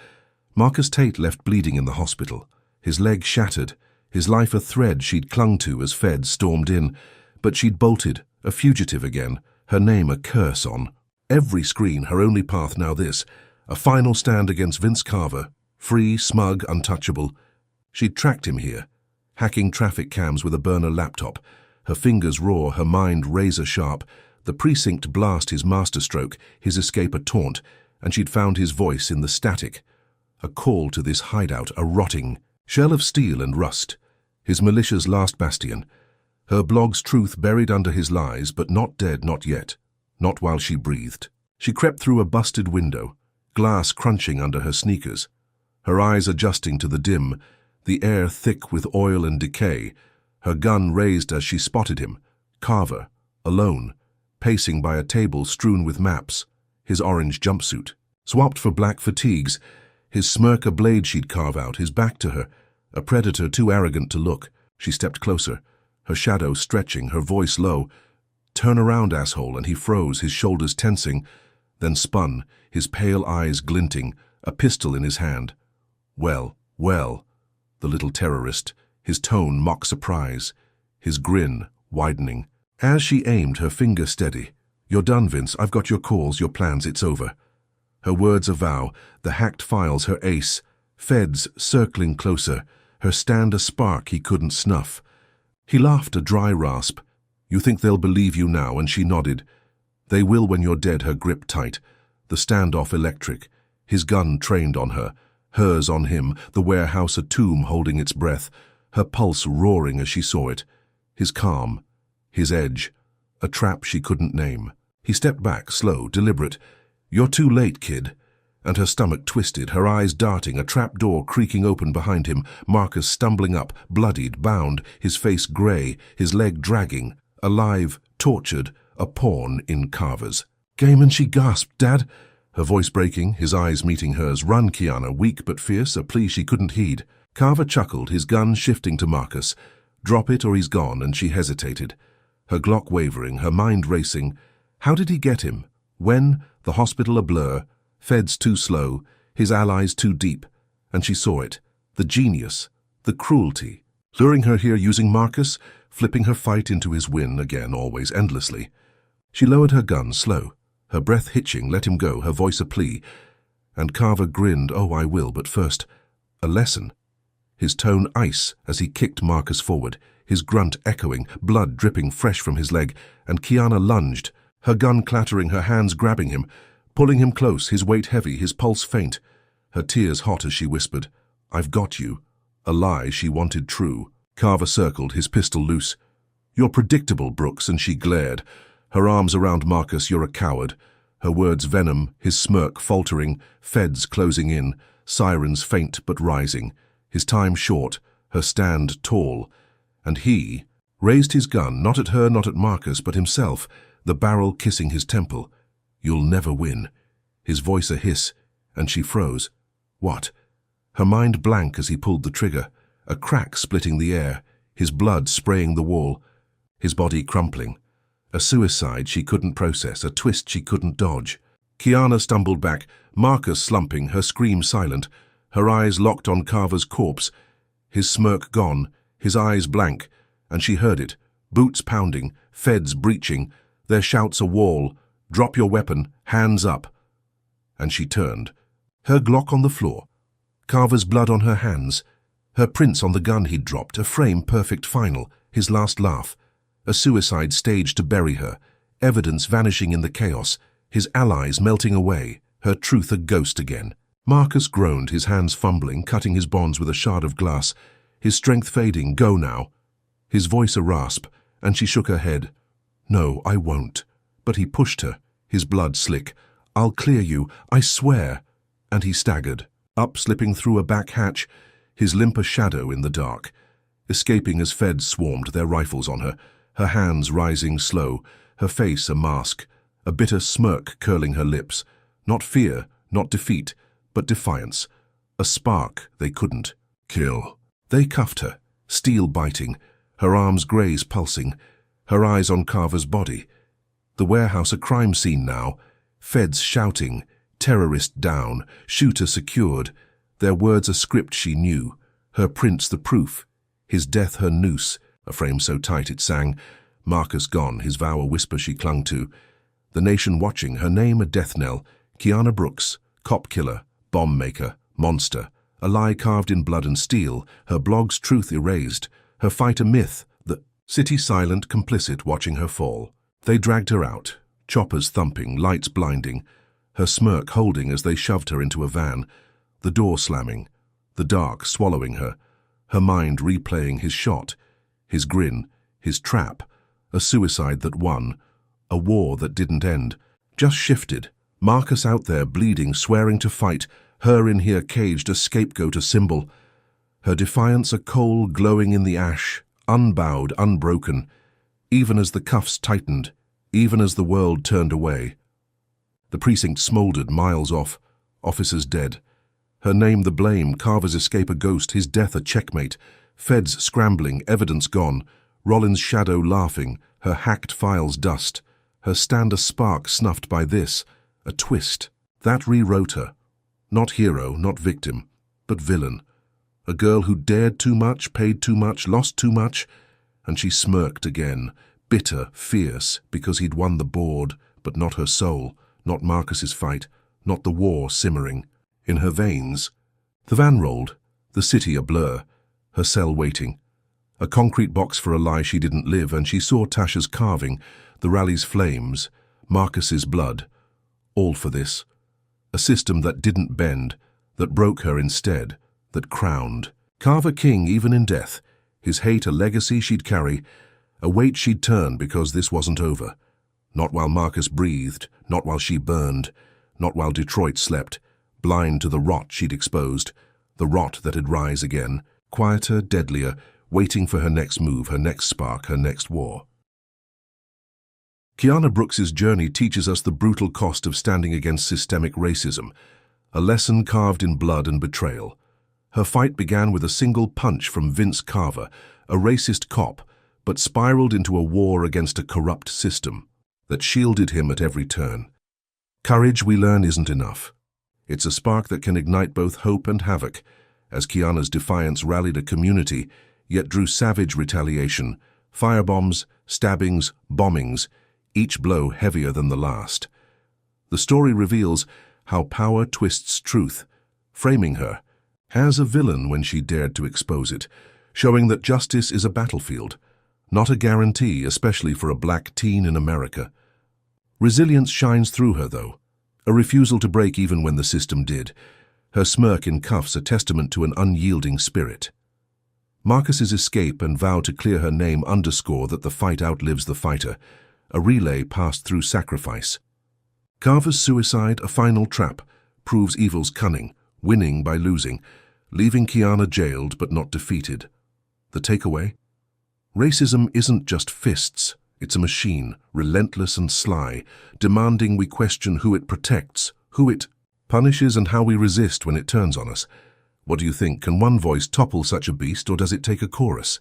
Marcus Tate left bleeding in the hospital, his leg shattered, his life a thread she'd clung to as feds stormed in, but she'd bolted, a fugitive again, her name a curse on every screen, her only path now this, a final stand against Vince Carver, free, smug, untouchable. She'd tracked him here, hacking traffic cams with a burner laptop, her fingers raw, her mind razor-sharp, the precinct blast his masterstroke, his escape a taunt, and she'd found his voice in the static, a call to this hideout, a rotting shell of steel and rust, his militia's last bastion, her blog's truth buried under his lies, but not dead, not yet, not while she breathed. She crept through a busted window, glass crunching under her sneakers, her eyes adjusting to the dim, the air thick with oil and decay, her gun raised as she spotted him, Carver, alone, pacing by a table strewn with maps, his orange jumpsuit, swapped for black fatigues, his smirk a blade she'd carve out, his back to her, a predator too arrogant to look. She stepped closer, her shadow stretching, her voice low. "Turn around, asshole," and he froze, his shoulders tensing, then spun, his pale eyes glinting, a pistol in his hand. "Well, well," the little terrorist, his tone mock surprise, his grin widening. As she aimed, her finger steady. "You're done, Vince. I've got your calls, your plans, it's over." Her words a vow, the hacked files her ace, feds circling closer, her stand a spark he couldn't snuff. He laughed a dry rasp. "You think they'll believe you now?" And she nodded. "They will when you're dead," her grip tight, the standoff electric, his gun trained on her, hers on him, the warehouse a tomb holding its breath, her pulse roaring as she saw it, his calm, his edge, a trap she couldn't name. He stepped back, slow, deliberate. "You're too late, kid." And her stomach twisted, her eyes darting, a trap door creaking open behind him, Marcus stumbling up, bloodied, bound, his face grey, his leg dragging, alive, tortured, a pawn in Carver's game. And she gasped, "Dad!" Her voice breaking, his eyes meeting hers. "Run, Kiana," weak but fierce, a plea she couldn't heed. Carver chuckled, his gun shifting to Marcus. "Drop it or he's gone," and she hesitated, her Glock wavering, her mind racing. How did he get him? When? The hospital a blur, feds too slow, his allies too deep, and she saw it. The genius, the cruelty, luring her here using Marcus, flipping her fight into his win again, always, endlessly. She lowered her gun, slow, her breath hitching, let him go, her voice a plea. And Carver grinned, "Oh, I will, but first, a lesson." His tone ice as he kicked Marcus forward, his grunt echoing, blood dripping fresh from his leg, and Kiana lunged, her gun clattering, her hands grabbing him, pulling him close, his weight heavy, his pulse faint, her tears hot as she whispered, "I've got you," a lie she wanted true. Carver circled, his pistol loose. "You're predictable, Brooks," and she glared, her arms around Marcus. "You're a coward." Her words venom, his smirk faltering, feds closing in, sirens faint but rising, his time short, her stand tall. And he raised his gun, not at her, not at Marcus, but himself, the barrel kissing his temple. "You'll never win." His voice a hiss, and she froze. What? Her mind blank as he pulled the trigger, a crack splitting the air, his blood spraying the wall, his body crumpling. A suicide she couldn't process, a twist she couldn't dodge. Kiana stumbled back, Marcus slumping, her scream silent, her eyes locked on Carver's corpse, his smirk gone, his eyes blank, and she heard it, boots pounding, feds breaching, their shouts a wall, "Drop your weapon, hands up." And she turned, her Glock on the floor, Carver's blood on her hands, her prints on the gun he'd dropped, a frame perfect final, his last laugh, a suicide stage to bury her, evidence vanishing in the chaos, his allies melting away, her truth a ghost again. Marcus groaned, his hands fumbling, cutting his bonds with a shard of glass, his strength fading. "Go now." His voice a rasp, and she shook her head. "No, I won't." But he pushed her, his blood slick. "I'll clear you, I swear." And he staggered, up slipping through a back hatch, his limp a shadow in the dark. escaping as feds swarmed, their rifles on her hands rising slow, her face a mask, a bitter smirk curling her lips. Not fear, not defeat, but defiance. A spark they couldn't kill. They cuffed her, steel biting, her arms graze pulsing, her eyes on Carver's body. The warehouse a crime scene now, feds shouting, terrorist down, shooter secured, their words a script she knew, her prints the proof, his death her noose, a frame so tight it sang, Marcus gone, his vow a whisper she clung to. The nation watching, her name a death knell, Kiana Brooks, cop killer, bomb maker, monster, a lie carved in blood and steel, her blog's truth erased, her fight a myth, the city silent, complicit, watching her fall. They dragged her out, choppers thumping, lights blinding, her smirk holding as they shoved her into a van, the door slamming, the dark swallowing her mind replaying his shot, his grin, his trap, a suicide that won, a war that didn't end, just shifted. Marcus out there bleeding, swearing to fight, her in here caged, a scapegoat, a symbol. Her defiance a coal glowing in the ash, unbowed, unbroken, even as the cuffs tightened, even as the world turned away. The precinct smoldered miles off, officers dead. Her name the blame, Carver's escape a ghost, his death a checkmate, feds scrambling, evidence gone, Rollins' shadow laughing, her hacked files dust, her stand a spark snuffed by this, a twist. That rewrote her. Not hero, not victim, but villain. A girl who dared too much, paid too much, lost too much, and she smirked again, bitter, fierce, because he'd won the board, but not her soul, not Marcus's fight, not the war simmering in her veins. The van rolled, the city a blur, her cell waiting. A concrete box for a lie she didn't live, and she saw Tasha's carving, the rally's flames, Marcus's blood. All for this. A system that didn't bend, that broke her instead, that crowned. Carver king even in death, his hate a legacy she'd carry, a weight she'd turn because this wasn't over. Not while Marcus breathed, not while she burned, not while Detroit slept, blind to the rot she'd exposed, the rot that'd rise again, quieter, deadlier, waiting for her next move, her next spark, her next war. Kiana Brooks's journey teaches us the brutal cost of standing against systemic racism, a lesson carved in blood and betrayal. Her fight began with a single punch from Vince Carver, a racist cop, but spiraled into a war against a corrupt system that shielded him at every turn. Courage, we learn, isn't enough. It's a spark that can ignite both hope and havoc, as Kiana's defiance rallied a community, yet drew savage retaliation, firebombs, stabbings, bombings, each blow heavier than the last. The story reveals how power twists truth, framing her as a villain when she dared to expose it, showing that justice is a battlefield, not a guarantee, especially for a black teen in America. Resilience shines through her, though, a refusal to break even when the system did, her smirk in cuffs a testament to an unyielding spirit. Marcus's escape and vow to clear her name underscore that the fight outlives the fighter, a relay passed through sacrifice. Carver's suicide, a final trap, proves evil's cunning, winning by losing, leaving Kiana jailed but not defeated. The takeaway? Racism isn't just fists, it's a machine, relentless and sly, demanding we question who it protects, who it punishes, and how we resist when it turns on us. What do you think? Can one voice topple such a beast, or does it take a chorus?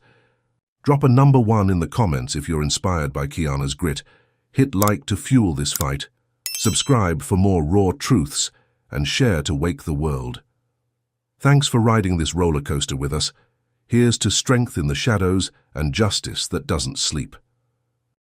Drop a number 1 in the comments if you're inspired by Kiana's grit. Hit like to fuel this fight. Subscribe for more raw truths, and share to wake the world. Thanks for riding this roller coaster with us. Here's to strength in the shadows and justice that doesn't sleep.